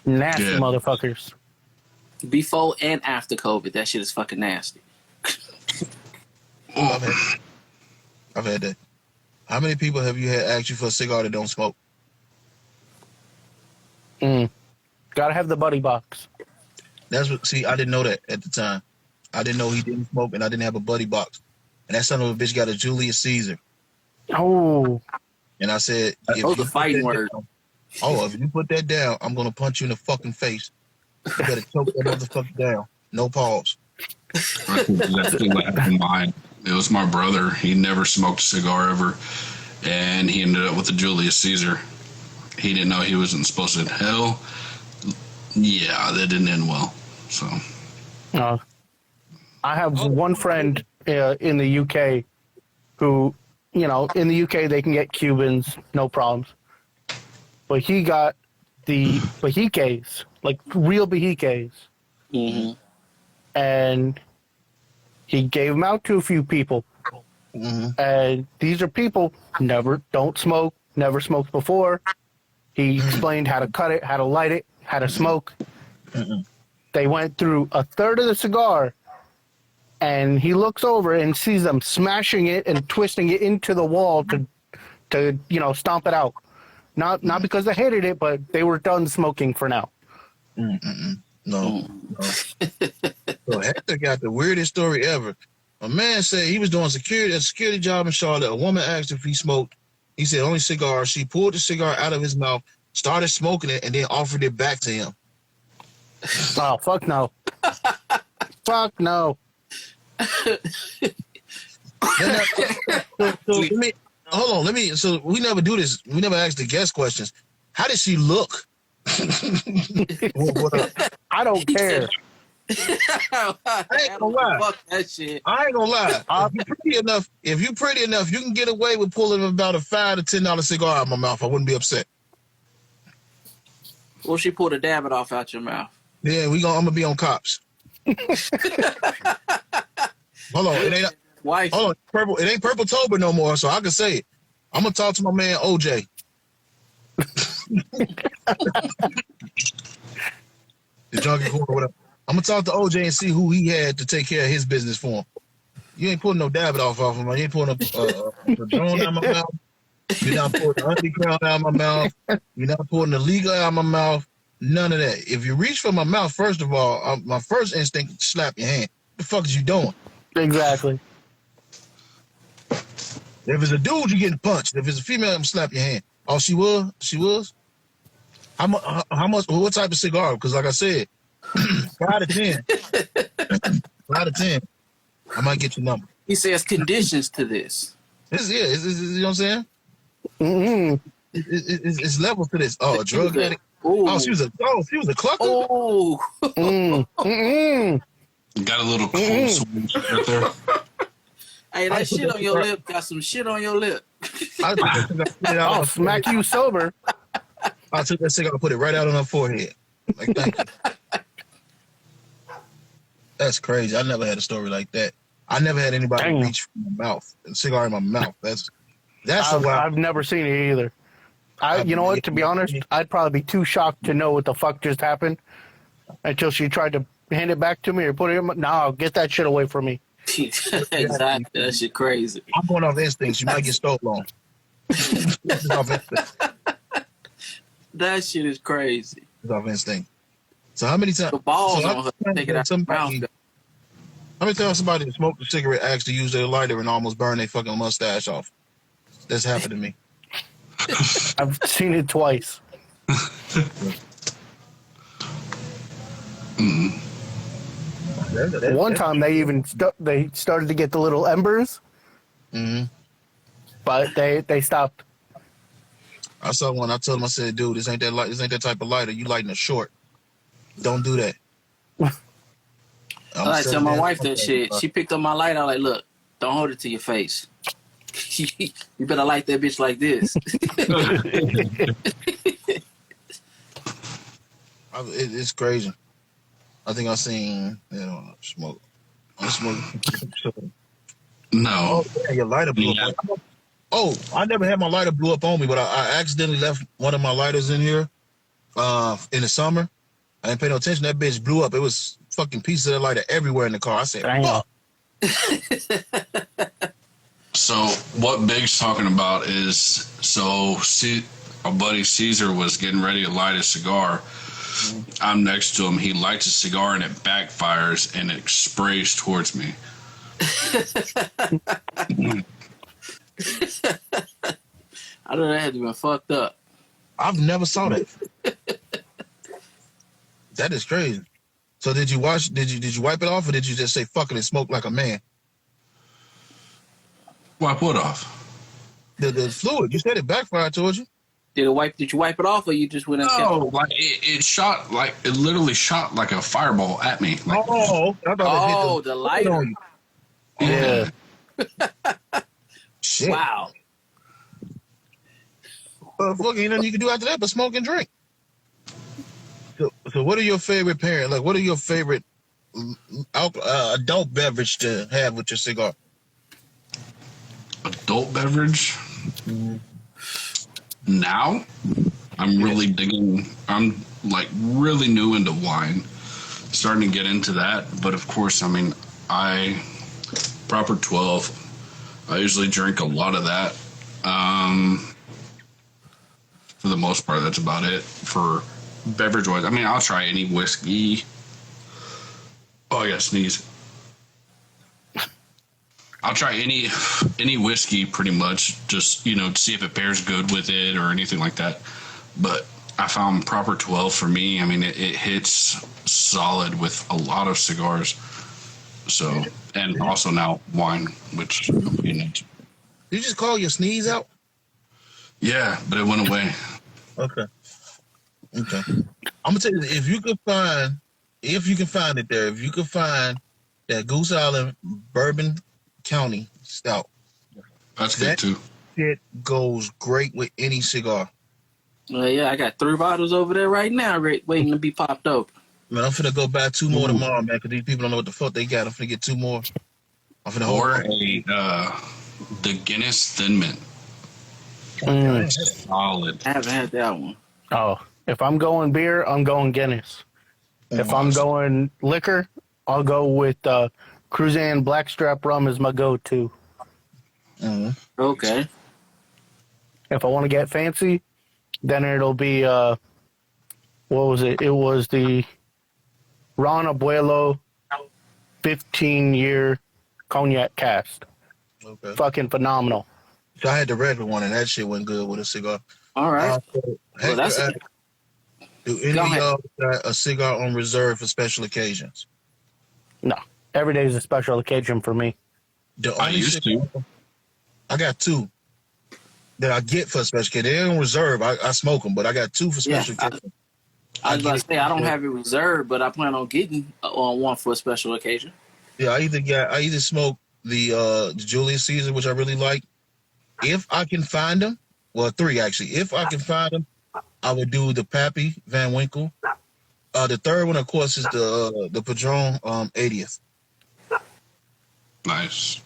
[SPEAKER 5] Nasty motherfuckers.
[SPEAKER 7] Before and after COVID, that shit is fucking nasty.
[SPEAKER 4] I've had that. How many people have you had ask you for a cigar that don't smoke?
[SPEAKER 5] Gotta have the buddy box.
[SPEAKER 4] See, I didn't know that at the time. I didn't know he didn't smoke, and I didn't have a buddy box. And that son of a bitch got a Julius Caesar.
[SPEAKER 5] Oh.
[SPEAKER 4] And I said,
[SPEAKER 7] those are fighting words.
[SPEAKER 4] If you put that down, I'm going to punch you in the fucking face. You better choke that motherfucker down. No pause.
[SPEAKER 6] That's exactly what happened to mine. It was my brother. He never smoked a cigar ever, and he ended up with a Julius Caesar. He didn't know he wasn't supposed to. Hell, yeah, that didn't end well. So,
[SPEAKER 5] I have one friend in the UK who, you know, in the UK they can get Cubans, no problems. But he got the Bahiques, like real Bahiques.
[SPEAKER 7] Mm-hmm.
[SPEAKER 5] And he gave them out to a few people. And these are people don't smoke, never smoked before. He explained how to cut it, how to light it, how to smoke. They went through a third of the cigar, and he looks over and sees them smashing it and twisting it into the wall to stomp it out. Not because they hated it, but they were done smoking for now.
[SPEAKER 4] No. So Hector got the weirdest story ever. A man said he was doing a security job in Charlotte. A woman asked if he smoked. He said only cigars. She pulled the cigar out of his mouth, started smoking it, and then offered it back to him.
[SPEAKER 5] Oh, fuck no. Fuck no.
[SPEAKER 4] So we never do this. We never ask the guest questions. How did she look?
[SPEAKER 5] I don't care.
[SPEAKER 4] I ain't gonna lie.
[SPEAKER 7] Fuck that shit.
[SPEAKER 4] I ain't gonna lie. If you're pretty enough, you can get away with pulling about a $5 to $10 cigar out of my mouth. I wouldn't be upset.
[SPEAKER 7] Well, she pulled a dab it off out your mouth.
[SPEAKER 4] Yeah, I'm gonna be on cops. Hold on,
[SPEAKER 7] Wife.
[SPEAKER 4] hold on, purple. It ain't Purple Tober no more, so I can say it. I'm gonna talk to my man OJ. The junkie corner, whatever. I'm gonna talk to OJ and see who he had to take care of his business for him. You ain't pulling no dab it off of him. You ain't pulling a drone out of my mouth. You're not pulling the underground out of my mouth. You're not pulling the legal out of my mouth. None of that. If you reach for my mouth, first of all, my first instinct is slap your hand. What the fuck is you doing?
[SPEAKER 5] Exactly.
[SPEAKER 4] If it's a dude, you getting punched. If it's a female, I'm slap your hand. Oh, she was? She was? How much? What type of cigar? Because like I said, 5 to 10. 5 to 10. I might get your number.
[SPEAKER 7] He says conditions to this.
[SPEAKER 4] You know what I'm saying?
[SPEAKER 5] Mm-hmm.
[SPEAKER 4] It's levels to this. Oh, a drug addict.
[SPEAKER 7] Ooh.
[SPEAKER 4] Oh, she was a clucker.
[SPEAKER 7] Oh.
[SPEAKER 6] Got a little cold switch right there.
[SPEAKER 7] Hey, that shit on your lip got some shit on your lip.
[SPEAKER 5] I'll smack you sober.
[SPEAKER 4] I took that cigar and put it right out on her forehead. Like, thank you. That's crazy. I never had a story like that. I never had anybody reach for my mouth, a cigar in my mouth. That's
[SPEAKER 5] I've never seen it either. You know what? To be honest, I'd probably be too shocked to know what the fuck just happened until she tried to hand it back to me or put it in my... No, get that shit away from me.
[SPEAKER 7] Exactly. That shit crazy.
[SPEAKER 4] I'm going off instincts. You might get stolen.
[SPEAKER 7] That shit is crazy.
[SPEAKER 4] It's off instinct. So how many times?
[SPEAKER 7] The balls on her. Take it out of mouth.
[SPEAKER 4] How many times somebody that smoked a cigarette actually used their lighter and almost burned their fucking mustache off? That's happened to me.
[SPEAKER 5] I've seen it twice. One time they started to get the little embers, but they stopped.
[SPEAKER 4] I saw one. I told him, I said, "Dude, this ain't that type of lighter. You lighting a short. Don't do that."
[SPEAKER 7] I tell my wife that shit. She picked up my lighter. I'm like, look, don't hold it to your face. You better light that bitch like this.
[SPEAKER 4] It's crazy. I think I've seen smoke. I'm smoking.
[SPEAKER 6] No.
[SPEAKER 4] Oh, yeah, your lighter blew up. Oh, I never had my lighter blew up on me, but I accidentally left one of my lighters in here in the summer. I didn't pay no attention. That bitch blew up. It was fucking pieces of that lighter everywhere in the car. I said, fuck.
[SPEAKER 6] So what Big's talking about is, our buddy Caesar was getting ready to light a cigar. I'm next to him. He lights a cigar and it backfires and it sprays towards me.
[SPEAKER 7] I know that had to been fucked up.
[SPEAKER 4] I've never saw that. That is crazy. So did you wipe it off, or did you just say fuck it and smoke like a man?
[SPEAKER 6] Wipe what off?
[SPEAKER 4] The fluid. You said it backfired towards you.
[SPEAKER 7] Did you wipe it off, or you just went and kept it?
[SPEAKER 6] Like it literally shot like a fireball at me. Like,
[SPEAKER 4] I thought
[SPEAKER 7] the lighter.
[SPEAKER 6] yeah.
[SPEAKER 4] Shit.
[SPEAKER 7] Wow.
[SPEAKER 4] Fuck, ain't nothing you can do after that but smoke and drink. So what are your favorite what are your favorite adult beverage to have with your cigar?
[SPEAKER 6] adult beverage. Now, I'm really digging. I'm like really new into wine, starting to get into that. But of course, I mean, I proper 12. I usually drink a lot of that. For the most part, that's about it for beverage wise. I mean, I'll try any whiskey. Oh, I gotta sneeze. I'll try any whiskey pretty much, just to see if it pairs good with it or anything like that. But I found proper 12 for me. I mean, it hits solid with a lot of cigars. So, and also now wine, which I'm getting into.
[SPEAKER 4] Did you just call your sneeze out?
[SPEAKER 6] Yeah, but it went away.
[SPEAKER 4] Okay. I'm gonna tell you, if you can find it there, if you can find that Goose Island Bourbon County Stout,
[SPEAKER 6] That's good too.
[SPEAKER 4] it goes great with any cigar.
[SPEAKER 7] Yeah, I got 3 bottles over there right now, waiting to be popped open.
[SPEAKER 4] Man, I'm finna go buy 2 more tomorrow, man, because these people don't know what the fuck they got. I'm finna get 2 more. I'm finna
[SPEAKER 6] Or
[SPEAKER 4] hold
[SPEAKER 6] the Guinness Thin Mint. Solid.
[SPEAKER 7] I haven't had that one.
[SPEAKER 5] Oh, if I'm going beer, I'm going Guinness. If I'm going liquor, I'll go with Cruzan Blackstrap rum is my go-to.
[SPEAKER 7] Okay.
[SPEAKER 5] If I want to get fancy, then it'll be what was it? It was the Ron Abuelo 15-year cognac cast.
[SPEAKER 4] Okay.
[SPEAKER 5] Fucking phenomenal.
[SPEAKER 4] So I had the regular one, and that shit went good with a cigar.
[SPEAKER 7] All right.
[SPEAKER 4] Hector,
[SPEAKER 7] that's
[SPEAKER 4] do any of y'all got a cigar on reserve for special occasions?
[SPEAKER 5] No, every day is a special occasion for me.
[SPEAKER 6] I used to.
[SPEAKER 4] I got 2 that I get for special occasion. They're on reserve. I smoke them, but I got 2 for special occasion.
[SPEAKER 7] I was about to say I don't have it reserved, but I plan on getting one for a special occasion.
[SPEAKER 4] Yeah, I either smoke the Julius Caesar, which I really like. If I can find them, well, 3 actually. If I can find them, I would do the Pappy Van Winkle. The third one, of course, is the Padron 80th.
[SPEAKER 6] Nice.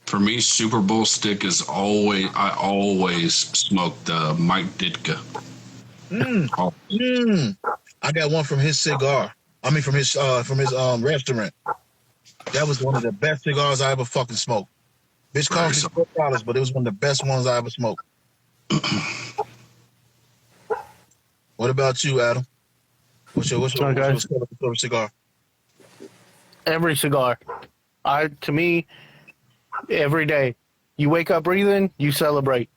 [SPEAKER 6] For me, Super Bowl stick is I always smoke the Mike Ditka.
[SPEAKER 4] I got one from his cigar. I mean, from his restaurant. That was one of the best cigars I ever fucking smoked. Bitch cost me $4, but it was one of the best ones I ever smoked. What about you, Adam? What's your cigar?
[SPEAKER 5] Every cigar. To me, every day. You wake up breathing, you celebrate.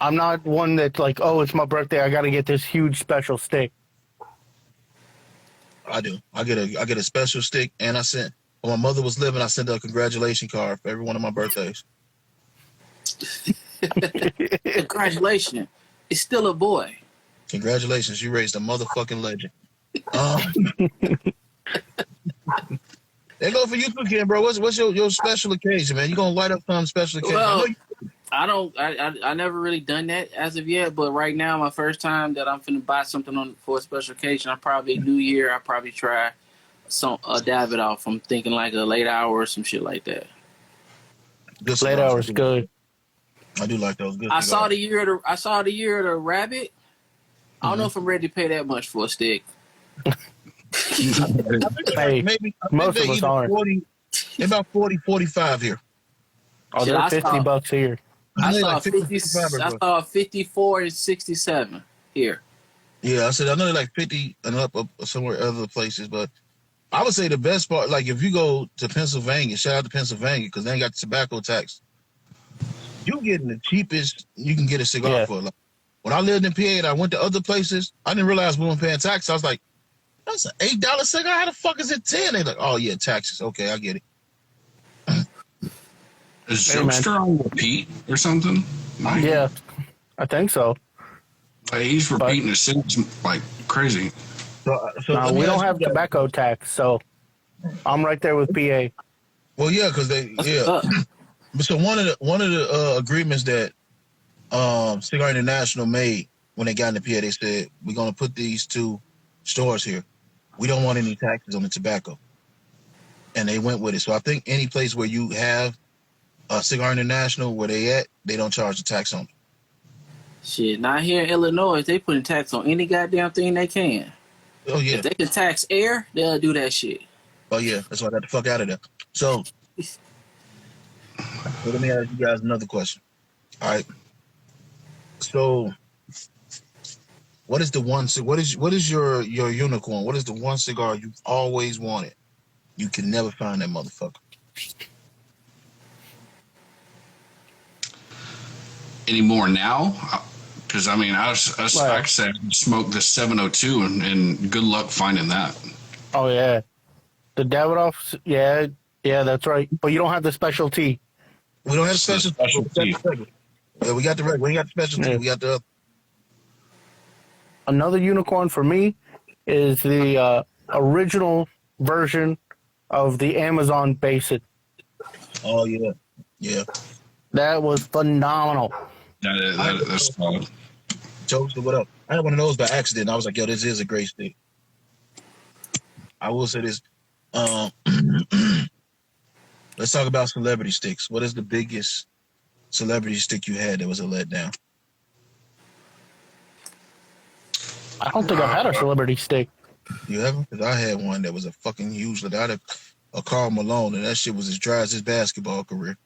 [SPEAKER 5] I'm not one that's like, oh, it's my birthday, I got to get this huge special stick.
[SPEAKER 4] I do. I get a special stick, and when my mother was living, I sent her a congratulation card for every one of my birthdays.
[SPEAKER 7] Congratulations. It's still a boy.
[SPEAKER 4] Congratulations, you raised a motherfucking legend. They go for you too, Ken, bro. What's your special occasion, man? You gonna light up some special occasion?
[SPEAKER 7] Well, I never really done that as of yet, but right now, my first time that I'm finna buy something for a special occasion, New Year, I probably try a Davidoff. I'm thinking like a late hour or some shit like that.
[SPEAKER 5] Late hour is good.
[SPEAKER 4] I do like those. Good.
[SPEAKER 7] I saw the year of the rabbit. I don't know if I'm ready to pay that much for a stick.
[SPEAKER 5] Hey, most of us aren't.
[SPEAKER 4] About 40, 45 here.
[SPEAKER 5] Oh, they're $50 here.
[SPEAKER 7] I saw 54 and 67 here.
[SPEAKER 4] Yeah, I know they're like 50 and up somewhere other places, but I would say the best part, like if you go to Pennsylvania, shout out to Pennsylvania because they ain't got the tobacco tax. You getting the cheapest you can get a cigar for. Like, when I lived in PA and I went to other places, I didn't realize we weren't paying taxes. I was like, that's an $8 cigar. How the fuck is it 10? They're like, oh yeah, taxes. Okay, I get it.
[SPEAKER 6] Is Jokester on repeat or something?
[SPEAKER 5] Yeah, I think so.
[SPEAKER 6] He's repeating his sentence like crazy.
[SPEAKER 4] So
[SPEAKER 5] we don't have tobacco tax, so I'm right there with PA.
[SPEAKER 4] Well, yeah, because So one of the agreements that Cigar International made when they got into PA, they said we're gonna put these 2 stores here. We don't want any taxes on the tobacco, and they went with it. So I think any place where you have Cigar International, where they at, they don't charge the tax on it.
[SPEAKER 7] Shit, not here in Illinois. They putting tax on any goddamn thing they can.
[SPEAKER 4] Oh yeah.
[SPEAKER 7] If they can tax air, they'll do that shit.
[SPEAKER 4] Oh yeah. That's why I got the fuck out of there. So let me ask you guys another question. All right. So what is the one? What is your unicorn? What is the one cigar you've always wanted? You can never find that motherfucker.
[SPEAKER 6] Anymore now? Because I mean, I said smoke the 702, and good luck finding that.
[SPEAKER 5] Oh yeah, the Davidoff. Yeah, that's right. But you don't have the specialty.
[SPEAKER 4] We don't have the specialty. Yeah, we got the regular. We ain't got the specialty. Yeah. We got the.
[SPEAKER 5] Another unicorn for me is the original version of the Amazon Basic.
[SPEAKER 4] Oh yeah, yeah.
[SPEAKER 5] That was phenomenal.
[SPEAKER 6] That's solid.
[SPEAKER 4] Jokes or what up? I had one of those by accident. I was like, yo, this is a great stick. I will say this. Let's talk about celebrity sticks. What is the biggest celebrity stick you had that was a letdown?
[SPEAKER 5] I don't think I've had a celebrity stick.
[SPEAKER 4] You haven't? Because I had one that was a fucking huge letdown. I had a Karl Malone, and that shit was as dry as his basketball career.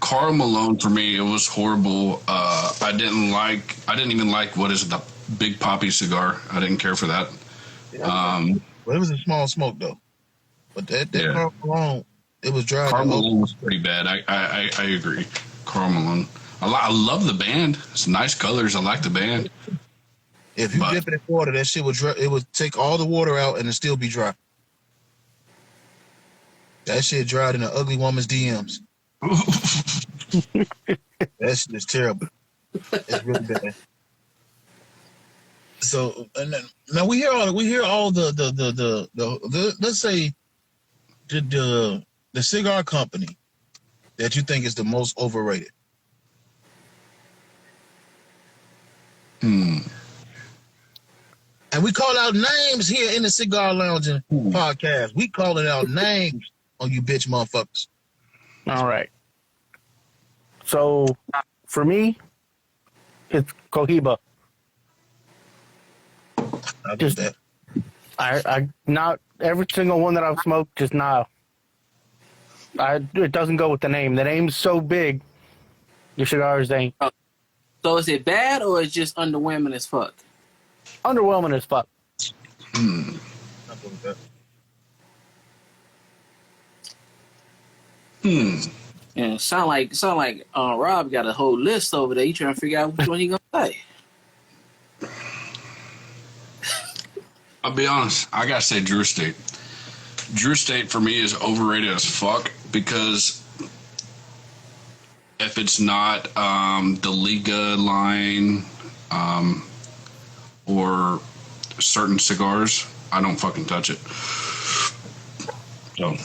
[SPEAKER 6] Karl Malone for me, it was horrible. I didn't even like what is it, the Big Poppy cigar. I didn't care for that.
[SPEAKER 4] But it was a small smoke though. But that Karl Malone, it was dry.
[SPEAKER 6] Karl Malone was pretty bad. I agree. Karl Malone. I love the band. It's nice colors. I like the band.
[SPEAKER 4] If you dip it in water, that shit would dry, it would take all the water out and it still be dry. That shit dried in an ugly woman's DMs. That shit is terrible. It's really bad. So now we hear all the let's say the cigar company that you think is the most overrated. And we call out names here in the Cigar Loungin podcast. We calling out names on you bitch motherfuckers.
[SPEAKER 5] All right. So for me, it's Cohiba.
[SPEAKER 4] I get that.
[SPEAKER 5] I not every single one that I've smoked, just not. It doesn't go with the name. The name's so big. The cigars ain't.
[SPEAKER 7] So is it bad or is just underwhelming as fuck?
[SPEAKER 5] Underwhelming as fuck.
[SPEAKER 7] Yeah, sound like Rob got a whole list over there. You trying to figure out which one he gonna say?
[SPEAKER 6] I'll be honest. I gotta say Drew Estate. Drew Estate for me is overrated as fuck because if it's not the Liga line or certain cigars, I don't fucking touch it. So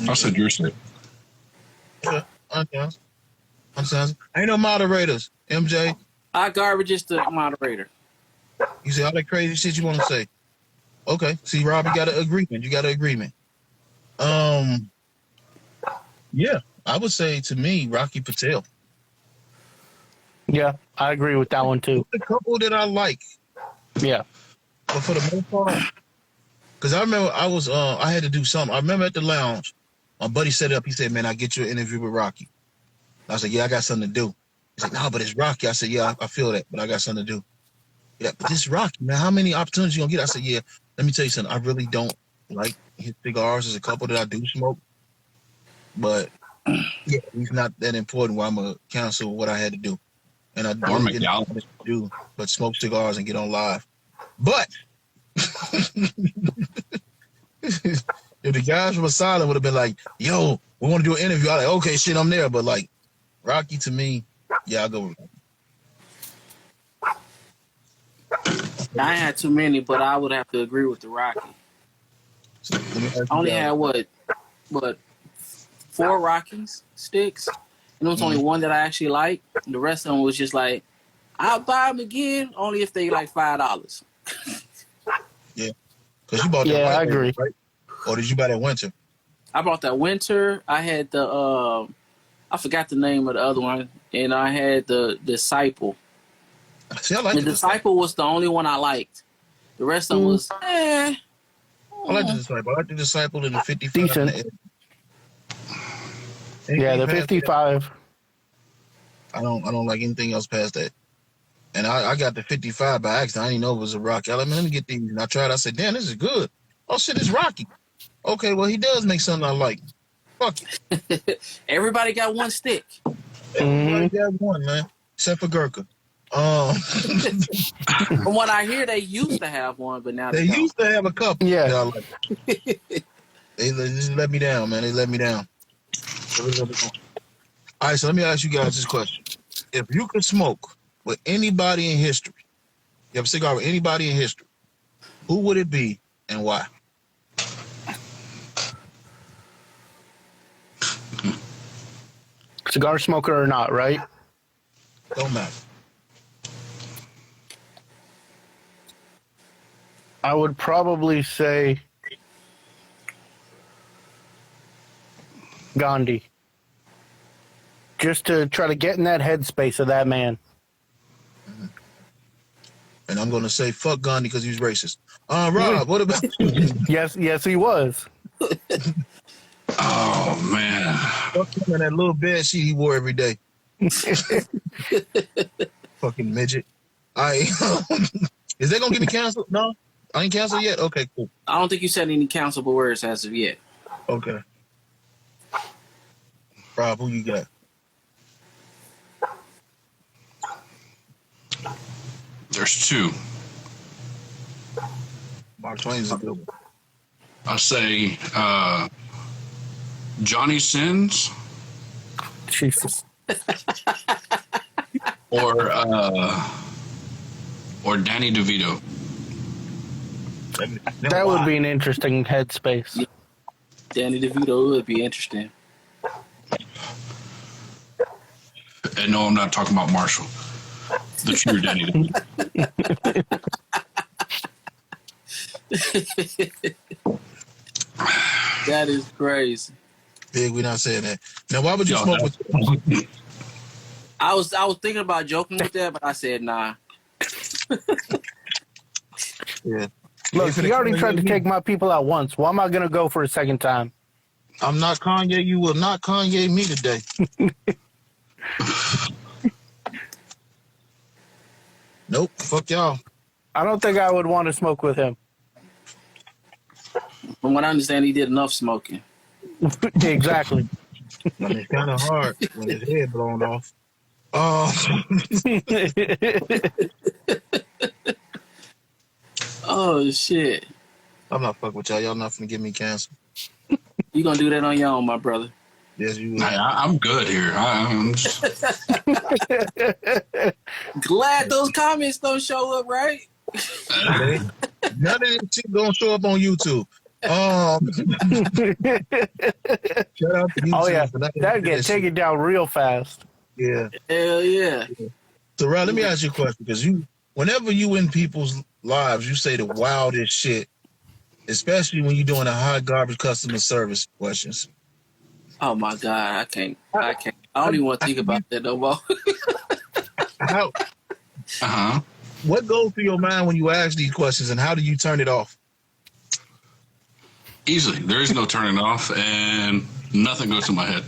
[SPEAKER 6] I said Drew Estate.
[SPEAKER 4] Yeah, understands. Ain't no moderators, MJ.
[SPEAKER 7] I garbage is the moderator.
[SPEAKER 4] You say all that crazy shit you want to say. Okay. See, Rob, you got an agreement. Yeah, I would say to me, Rocky Patel.
[SPEAKER 5] Yeah, I agree with that one too.
[SPEAKER 4] The couple that I like.
[SPEAKER 5] Yeah.
[SPEAKER 4] But for the most part, because I remember I had to do something. I remember at the lounge, my buddy set it up. He said, man, I'll get you an interview with Rocky. I was like, yeah, I got something to do. He's like, no, but it's Rocky. I said, yeah, I feel that, but I got something to do. Yeah, but this Rocky, man, how many opportunities you gonna get? I said, yeah, let me tell you something. I really don't like his cigars. There's a couple that I do smoke, but yeah, he's not that important where I'm gonna cancel what I had to do. And I didn't do but smoke cigars and get on live. But if the guys from Asylum would have been like, yo, we want to do an interview, I'm like, okay, shit, I'm there. But like Rocky to me, yeah, I'll go with Rocky.
[SPEAKER 7] I had too many, but I would have to agree with the Rocky.
[SPEAKER 4] So,
[SPEAKER 7] I only had what 4 Rockies sticks, and there was only one that I actually liked. The rest of them was just like, I'll buy them again, only if they like $5.
[SPEAKER 4] Yeah, because you bought that.
[SPEAKER 5] Yeah, I
[SPEAKER 4] white
[SPEAKER 5] agree.
[SPEAKER 4] label, right? Or did you buy that winter?
[SPEAKER 7] I bought that winter. I had the I forgot the name of the other one, and I had the Disciple.
[SPEAKER 4] See, I like
[SPEAKER 7] The Disciple was the only one I liked. The rest of them was
[SPEAKER 4] I like the Disciple. I like the Disciple and the 55.
[SPEAKER 5] Decent. Yeah, the 55.
[SPEAKER 4] I don't like anything else past that. And I got the 55 by accident. I didn't know it was a Rocky. I let me get these. And I tried. I said, damn, this is good. Oh shit, it's Rocky. Okay, well he does make something I like. Fuck it.
[SPEAKER 7] Everybody got one stick.
[SPEAKER 4] Everybody got one, man, except for Gurkha.
[SPEAKER 7] From what I hear, they used to have one, but now
[SPEAKER 4] they used to have a couple.
[SPEAKER 5] Yeah.
[SPEAKER 4] that I like. They just let me down, man. They let me down. All right, so let me ask you guys this question: if you could smoke with anybody in history, you have a cigar with anybody in history, who would it be and why?
[SPEAKER 5] Cigar smoker or not, right?
[SPEAKER 4] Don't matter.
[SPEAKER 5] I would probably say Gandhi. Just to try to get in that headspace of that man.
[SPEAKER 4] And I'm going to say fuck Gandhi because he's racist. Rob, what about you?
[SPEAKER 5] Yes, he was.
[SPEAKER 6] Oh man.
[SPEAKER 4] Fuck him and that little bed sheet he wore every day. Fucking midget. Is they going to get me canceled? No? I ain't canceled yet? Okay, cool.
[SPEAKER 7] I don't think you said any countable words as of yet.
[SPEAKER 4] Okay. Rob, who you got?
[SPEAKER 6] There's two.
[SPEAKER 4] Mark Twain's a good one.
[SPEAKER 6] I'll say Johnny Sins
[SPEAKER 5] Jesus.
[SPEAKER 6] or Danny DeVito.
[SPEAKER 5] That would be an interesting headspace.
[SPEAKER 7] Danny DeVito would be interesting.
[SPEAKER 6] And no, I'm not talking about Marshall. The true Danny DeVito.
[SPEAKER 7] That is crazy.
[SPEAKER 4] Big, we're not saying that. Now, why would you smoke with...
[SPEAKER 7] I was thinking about joking with that, but I said nah.
[SPEAKER 4] Yeah.
[SPEAKER 5] Look, he already tried to take my people out once. Why am I going to go for a second time?
[SPEAKER 4] I'm not Kanye. You will not Kanye me today. Nope. Fuck y'all.
[SPEAKER 5] I don't think I would want to smoke with him.
[SPEAKER 7] From what I understand, he did enough smoking.
[SPEAKER 5] Exactly.
[SPEAKER 4] It's kind of hard when his head blown off.
[SPEAKER 7] Oh shit!
[SPEAKER 4] I'm not fucking with y'all. Y'all not finna get me canceled.
[SPEAKER 7] You gonna do that on your own, my brother?
[SPEAKER 4] Yes, you will.
[SPEAKER 6] I'm good here. I'm just...
[SPEAKER 7] Glad those comments don't show up, right?
[SPEAKER 4] None of this shit gonna show up on YouTube. Shout out to YouTube.
[SPEAKER 5] Oh, yeah.
[SPEAKER 4] for not
[SPEAKER 5] That'd get
[SPEAKER 4] that
[SPEAKER 5] taken down real fast.
[SPEAKER 4] shit. Yeah.
[SPEAKER 7] Hell yeah!
[SPEAKER 4] So, Rod, let me ask you a question, because whenever you in people's lives, you say the wildest shit, especially when you're doing a hot garbage customer service questions.
[SPEAKER 7] Oh my god, I can't. I don't even want to think about that no more.
[SPEAKER 4] How? What goes through your mind when you ask these questions, and how do you turn it off?
[SPEAKER 6] Easily. There is no turning off, and nothing goes through my head.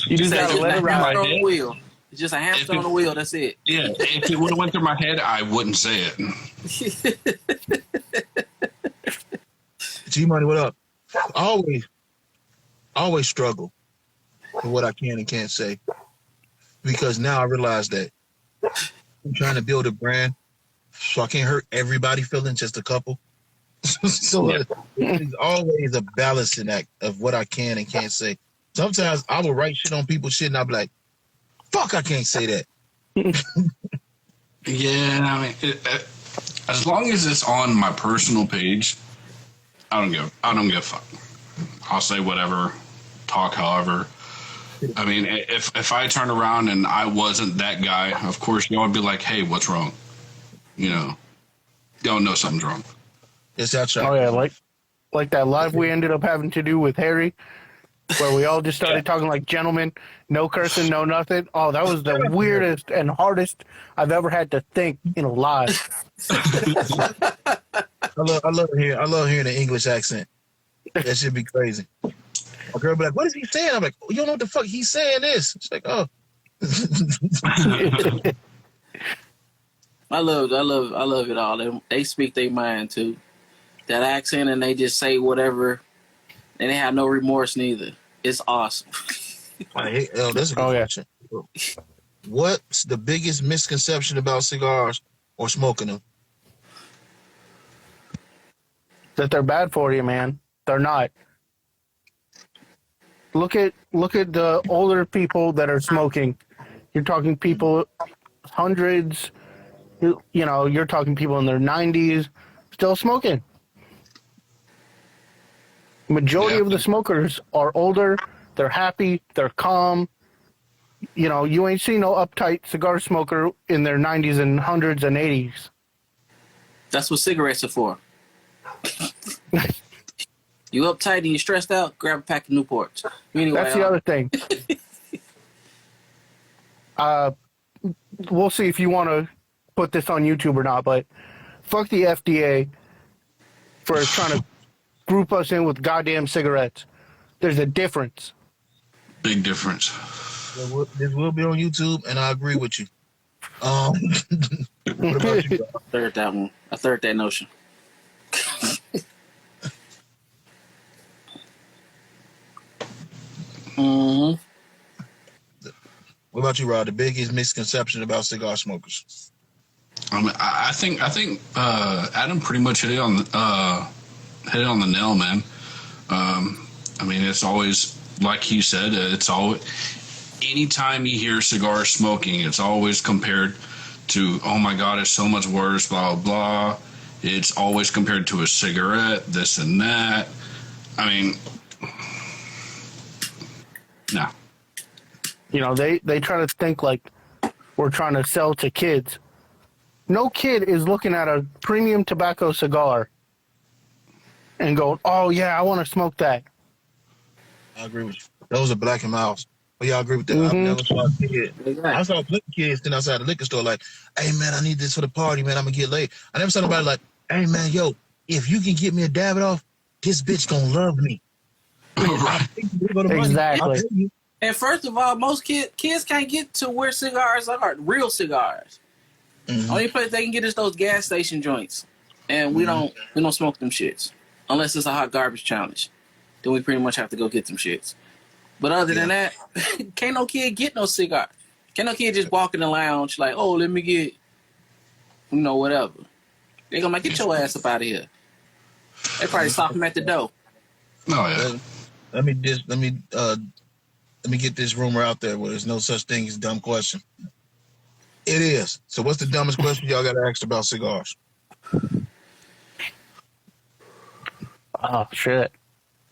[SPEAKER 5] You just got to let it ride.
[SPEAKER 7] On the wheel. It's just a hamster on the wheel. That's it.
[SPEAKER 6] Yeah, if it would have went through my head, I wouldn't say it.
[SPEAKER 4] G Money, what up? I always struggle with what I can and can't say, because now I realize that I'm trying to build a brand, so I can't hurt everybody feeling, just a couple. So There's always a balancing act of what I can and can't say. Sometimes I will write shit on people's shit and I'll be like, fuck, I can't say that.
[SPEAKER 6] Yeah, I mean, as long as it's on my personal page, I don't give a fuck. I'll say whatever, talk however. I mean, if I turn around and I wasn't that guy, of course y'all would be like, hey, what's wrong? You know, y'all know something's wrong.
[SPEAKER 4] It's our child.
[SPEAKER 5] Oh, yeah, like that live we ended up having to do with Harry, where we all just started talking like gentlemen, no cursing, no nothing. Oh, that was the weirdest and hardest I've ever had to think in a live.
[SPEAKER 4] I love hearing the English accent. That should be crazy. A girl be like, "What is he saying?" I'm like, "Oh, you don't know what the fuck he's saying." This. It's like, oh.
[SPEAKER 7] I love it all. They speak their mind too. That accent, and they just say whatever, and they have no remorse neither. It's awesome.
[SPEAKER 4] That's a good question. What's the biggest misconception about cigars or smoking them?
[SPEAKER 5] That they're bad for you, man. They're not. Look at the older people that are smoking. You're talking people hundreds. You know, you're talking people in their 90s still smoking. Majority of the smokers are older. They're happy. They're calm. You know, you ain't seen no uptight cigar smoker in their 90s and 100s and 80s.
[SPEAKER 7] That's what cigarettes are for. You uptight and you stressed out, grab a pack of Newports. Anyway,
[SPEAKER 5] that's the other thing. We'll see if you want to put this on YouTube or not, but fuck the FDA for trying to group us in with goddamn cigarettes. There's a difference.
[SPEAKER 6] Big difference.
[SPEAKER 4] This will be on YouTube, and I agree with you. What about you?
[SPEAKER 7] I third that one. I third that notion. Mm-hmm.
[SPEAKER 4] What about you, Rod? The biggest misconception about cigar smokers?
[SPEAKER 6] I mean, I think Adam pretty much hit it on the nail, man. I mean, it's always like he said. It's always anytime you hear cigar smoking, it's always compared to, oh my God, it's so much worse, blah blah. It's always compared to a cigarette, this and that. I mean, no.
[SPEAKER 5] You know, they try to think like we're trying to sell to kids. No kid is looking at a premium tobacco cigar and going, oh, yeah, I want to smoke that.
[SPEAKER 4] I agree with you. Those are Black and Miles. But yeah, I agree with that.
[SPEAKER 5] Mm-hmm.
[SPEAKER 4] I've never saw a kid. I saw little kids sitting outside the liquor store like, hey, man, I need this for the party, man. I'm going to get late. I never saw nobody like, hey, man, yo, if you can get me a Davidoff, this bitch going to love me.
[SPEAKER 5] Exactly.
[SPEAKER 7] And first of all, most kids can't get to where cigars are, real cigars. Mm-hmm. Only place they can get is those gas station joints. And we don't smoke them shits. Unless it's a hot garbage challenge. Then we pretty much have to go get them shits. But other than that, can't no kid get no cigar. Can't no kid just walk in the lounge like, oh, let me get, whatever. They gonna like, get your ass up out of here. They probably stop him at the door.
[SPEAKER 6] Oh yeah.
[SPEAKER 4] Let me get this rumor out there where there's no such thing as dumb question. It is. So what's the dumbest question y'all got to ask about cigars?
[SPEAKER 5] Oh, shit.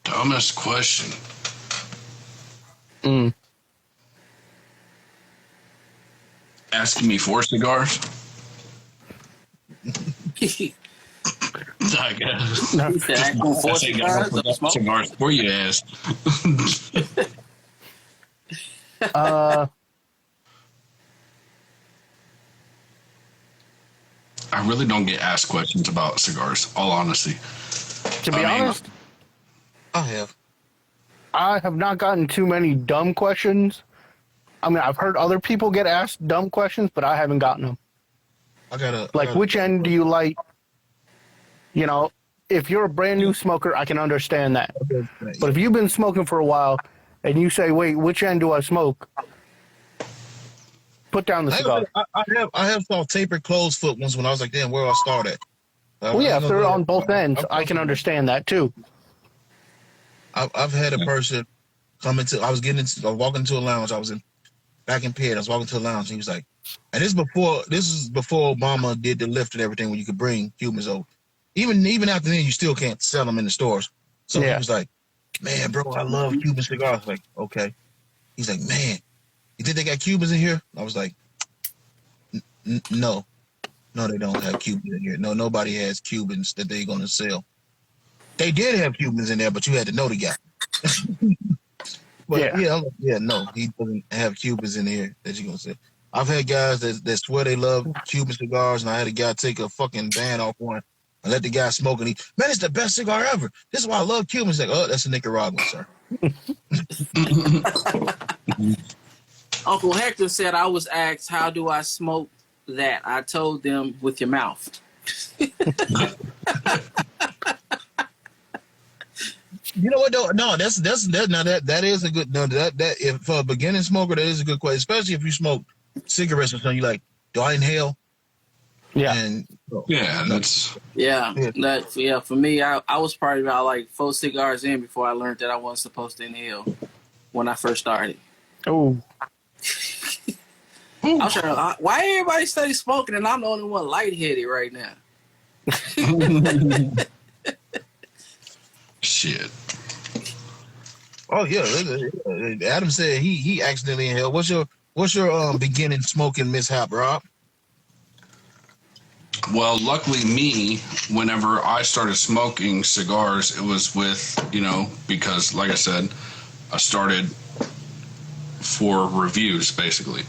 [SPEAKER 6] Dumbest question. Asking me for cigars? I guess.
[SPEAKER 7] No. I say
[SPEAKER 6] cigars for you ass. I really don't get asked questions about cigars, all honesty.
[SPEAKER 5] To be honest, I have not gotten too many dumb questions. I mean, I've heard other people get asked dumb questions, but I haven't gotten them. Which end do you like? You know, if you're a brand new smoker, I can understand that. But if you've been smoking for a while and you say, wait, which end do I smoke? Put down the cigar.
[SPEAKER 4] I have saw tapered closed foot ones when I was like, damn, where do I start at?
[SPEAKER 5] Well, yeah, if they're on both ends, I can understand that too.
[SPEAKER 4] I've had a person come into, I was walking into a lounge. I was back in Pitt. I was walking to a lounge and he was like, and this is before Obama did the lift and everything where you could bring Cubans over. Even after then, you still can't sell them in the stores. So he was like, man, bro, I love Cuban cigars. I was like, okay. He's like, man, you think they got Cubans in here? I was like, no, they don't have Cubans in here. No, nobody has Cubans that they're going to sell. They did have Cubans in there, but you had to know the guy. But no, he doesn't have Cubans in here that you gonna say. I've had guys that swear they love Cuban cigars, and I had a guy take a fucking band off one and let the guy smoke, and man, it's the best cigar ever. This is why I love Cubans. Like, oh, that's a Nicaraguan, sir.
[SPEAKER 7] Uncle Hector said I was asked, how do I smoke that? I told them with your mouth.
[SPEAKER 4] You know what though? No, that is a good that if for a beginning smoker, that is a good question, especially if you smoke cigarettes or something. You like, do I inhale?
[SPEAKER 5] Yeah.
[SPEAKER 4] And
[SPEAKER 6] that's
[SPEAKER 7] For me, I was probably about like 4 cigars in before I learned that I wasn't supposed to inhale when I first started.
[SPEAKER 5] Oh.
[SPEAKER 7] I was trying why everybody study smoking and I'm the only one lightheaded right now?
[SPEAKER 6] shit.
[SPEAKER 4] Oh yeah, Adam said he accidentally inhaled. What's your beginning smoking mishap, Rob?
[SPEAKER 6] Well, luckily me, whenever I started smoking cigars, it was with, because like I said, I started for reviews basically.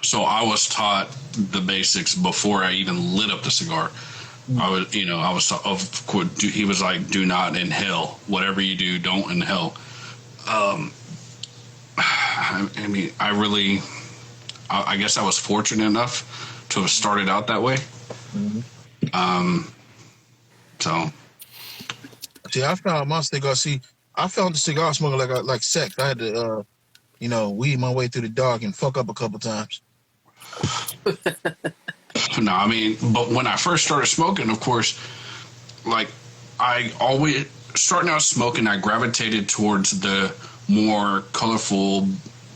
[SPEAKER 6] So I was taught the basics before I even lit up the cigar. I was taught, of course, he was like, do not inhale. Whatever you do, don't inhale. I guess I was fortunate enough to have started out that way.
[SPEAKER 4] Mm-hmm.
[SPEAKER 6] So.
[SPEAKER 4] See, I found my cigar. I found the cigar smoking like sex. I had to, weed my way through the dark and fuck up a couple times.
[SPEAKER 6] No, I mean, but when I first started smoking, of course, like I always starting out smoking, I gravitated towards the more colorful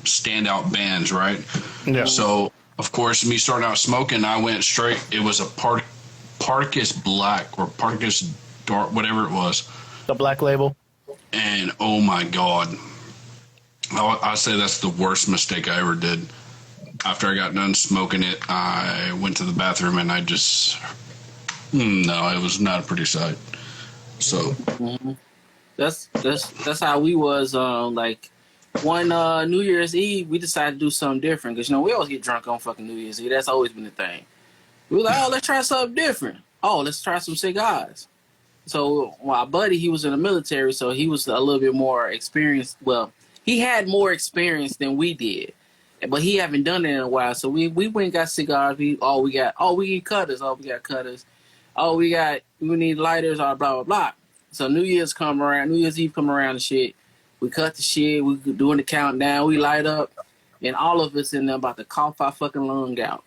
[SPEAKER 6] standout bands, right?
[SPEAKER 5] Yeah.
[SPEAKER 6] So, of course, me starting out smoking, I went straight. It was a Parkus Black or Parkus Dark, whatever it was.
[SPEAKER 5] The black label.
[SPEAKER 6] And oh my God, I say that's the worst mistake I ever did. After I got done smoking it, I went to the bathroom and I just, no, it was not a pretty sight. So
[SPEAKER 7] that's how we was. Like one New Year's Eve, we decided to do something different because we always get drunk on fucking New Year's Eve. That's always been the thing. We were like, oh, let's try something different. Oh, let's try some cigars. So my buddy, he was in the military, so he was a little bit more experienced. Well, he had more experience than we did. But he haven't done it in a while, so we went and got cigars. We need cutters. We got cutters. We need lighters. Blah blah blah. So New Year's Eve come around and shit. We cut the shit. We doing the countdown. We light up, and all of us in there about to cough our fucking lung out.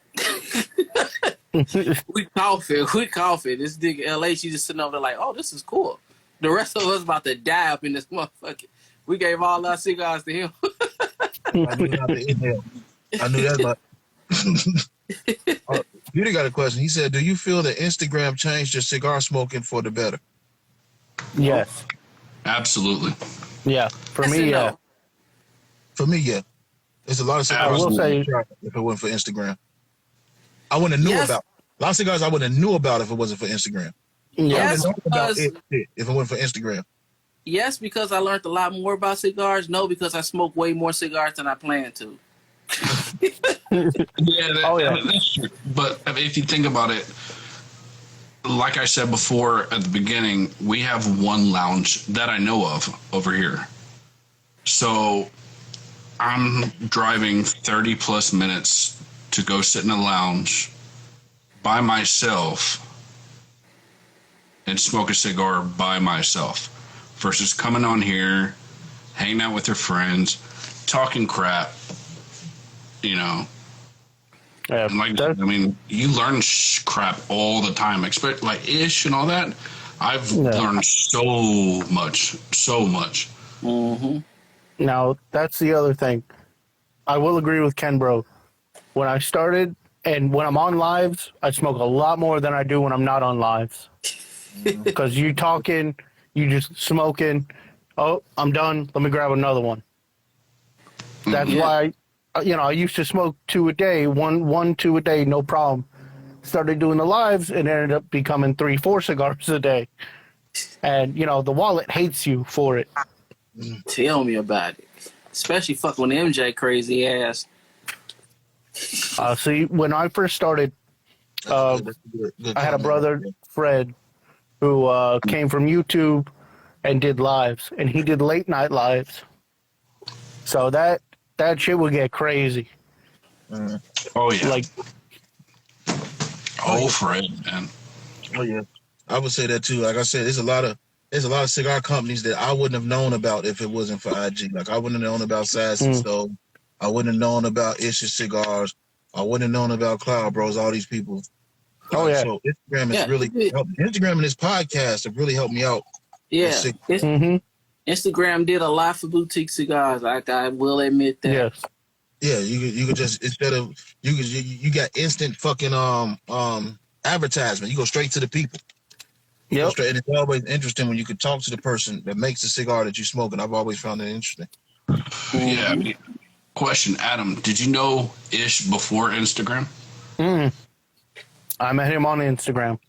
[SPEAKER 7] we coughing. This nigga LA, she just sitting over there like, oh, this is cool. The rest of us about to die up in this motherfucker. We gave all our cigars to him.
[SPEAKER 4] I knew not to inhale. I knew that, but Beauty got a question. He said, do you feel that Instagram changed your cigar smoking for the better?
[SPEAKER 5] Yes.
[SPEAKER 6] Absolutely.
[SPEAKER 5] Yeah. For me, yeah.
[SPEAKER 7] No.
[SPEAKER 4] For me, yeah. There's a lot of cigars
[SPEAKER 5] I will say,
[SPEAKER 4] if it wasn't for Instagram. I wouldn't have knew about a lot of cigars I wouldn't have knew about if it wasn't for Instagram.
[SPEAKER 7] Yes,
[SPEAKER 4] I wouldn't know about it if it wasn't for Instagram.
[SPEAKER 7] Yes, because I learned a lot more about cigars. No, because I smoke way more cigars than I plan to.
[SPEAKER 6] That's true. But I mean, if you think about it, like I said before at the beginning, we have one lounge that I know of over here. So I'm driving 30 plus minutes to go sit in a lounge by myself and smoke a cigar by myself versus coming on here, hanging out with your friends, talking crap,
[SPEAKER 5] Yeah,
[SPEAKER 6] you learn crap all the time, especially like Ish and all that. I've learned so much.
[SPEAKER 7] Mm-hmm.
[SPEAKER 5] Now, that's the other thing. I will agree with Ken, bro. When I started and when I'm on lives, I smoke a lot more than I do when I'm not on lives. Because you talking, you just smoking. Oh, I'm done. Let me grab another one. That's why, I used to smoke 2 a day, one, 2 a day, no problem. Started doing the lives and ended up becoming 3, 4 cigars a day. and the wallet hates you for it.
[SPEAKER 7] Tell me about it. Especially fucking with MJ crazy ass.
[SPEAKER 5] See, when I first started,
[SPEAKER 4] Good
[SPEAKER 5] I had a
[SPEAKER 4] comment.
[SPEAKER 5] brother, Fred, who came from YouTube and did lives, and he did late night lives. So that shit would get crazy.
[SPEAKER 6] Oh yeah.
[SPEAKER 5] Like,
[SPEAKER 6] Fred, man.
[SPEAKER 4] Oh yeah, I would say that too. Like I said, there's a lot of cigar companies that I wouldn't have known about if it wasn't for IG. Like I wouldn't have known about Sass and Stove. I wouldn't have known about Isha Cigars. I wouldn't have known about Cloud Bros. All these people.
[SPEAKER 5] oh yeah.
[SPEAKER 4] So Instagram has really helped. Instagram and this podcast have really helped me out.
[SPEAKER 7] Yeah.
[SPEAKER 5] Mm-hmm.
[SPEAKER 7] Instagram did a lot for boutique cigars. I will admit that.
[SPEAKER 5] Yes.
[SPEAKER 4] Yeah, you could just instead of you got instant fucking advertisement. You go straight to the people.
[SPEAKER 5] Yep.
[SPEAKER 4] Straight, and it's always interesting when you could talk to the person that makes the cigar that you smoke. And I've always found that interesting.
[SPEAKER 6] Yeah. I mean, question, Adam, did you know Ish before Instagram?
[SPEAKER 5] I met him on Instagram.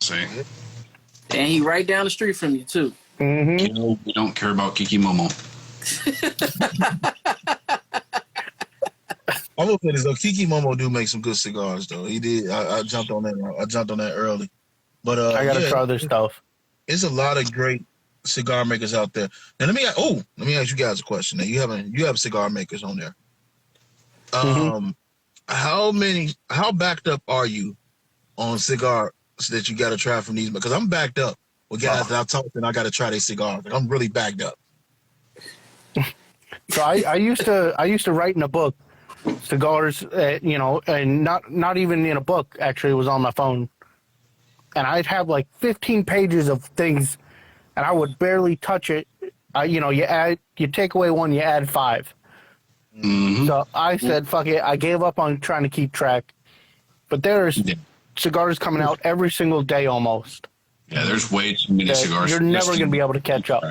[SPEAKER 6] See,
[SPEAKER 7] And he right down the street from you too.
[SPEAKER 5] Mm-hmm.
[SPEAKER 6] we don't care about Kiki Momo.
[SPEAKER 4] I'm gonna say this though. Kiki Momo do make some good cigars though. He did. I jumped on that. I jumped on that early. But
[SPEAKER 5] I gotta try their stuff.
[SPEAKER 4] There's a lot of great cigar makers out there. Now let me ask you guys a question. Now you have cigar makers on there. How backed up are you on cigars that you got to try from these? Because I'm backed up with guys that I've talked to and I got to try their cigars. Like, I'm really backed up.
[SPEAKER 5] So I used to write in a book cigars, and not even in a book. Actually, it was on my phone, and I'd have like 15 pages of things, and I would barely touch it. You take away one, you add 5.
[SPEAKER 6] Mm-hmm.
[SPEAKER 5] So I said, fuck it. I gave up on trying to keep track. But there's cigars coming out every single day almost.
[SPEAKER 6] Yeah, there's way too many cigars.
[SPEAKER 5] You're never going to be able to catch up.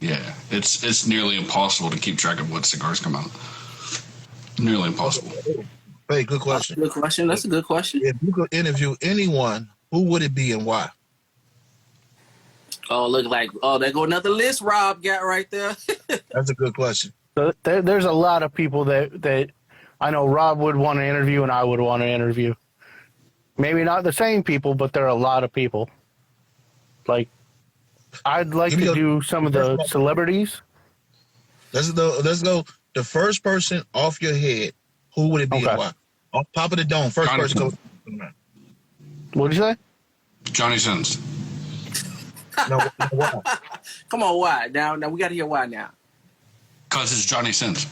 [SPEAKER 6] Yeah, it's nearly impossible to keep track of what cigars come out. Nearly impossible.
[SPEAKER 4] Hey, good question.
[SPEAKER 7] Good question. That's a good question.
[SPEAKER 4] If you could interview anyone, who would it be and why?
[SPEAKER 7] Oh, there go another list Rob got right there.
[SPEAKER 4] That's a good question.
[SPEAKER 5] So there's a lot of people that I know Rob would want to interview and I would want to interview. Maybe not the same people, but there are a lot of people. Like, I'd like to do some of the celebrities.
[SPEAKER 4] Let's go. The first person off your head, who would it be and why? Off top of the dome, first
[SPEAKER 6] Johnny
[SPEAKER 4] person goes.
[SPEAKER 5] What'd you say?
[SPEAKER 6] Johnny Sins.
[SPEAKER 4] No, why?
[SPEAKER 7] Come on, why? Now we got to hear why now.
[SPEAKER 6] Because it's Johnny Sins.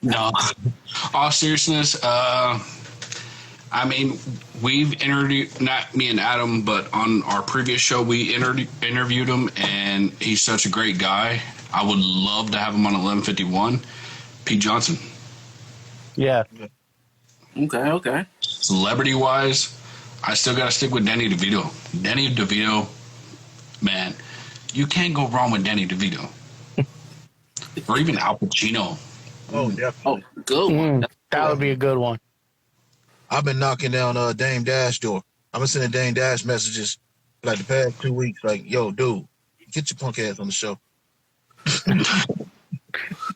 [SPEAKER 6] No. All seriousness, I mean, we've interviewed, not me and Adam, but on our previous show, we interviewed him, and he's such a great guy. I would love to have him on 1151. Pete Johnson.
[SPEAKER 5] Yeah.
[SPEAKER 7] Okay.
[SPEAKER 6] Celebrity-wise, I still got to stick with Danny DeVito. Danny DeVito, man, you can't go wrong with Danny DeVito. Or even Al Pacino.
[SPEAKER 4] Oh, definitely.
[SPEAKER 7] Oh, good one.
[SPEAKER 5] That would be a good one.
[SPEAKER 4] I've been knocking down Dame Dash door. I've been sending Dame Dash messages like the past 2 weeks. Like, yo, dude, get your punk ass on the show.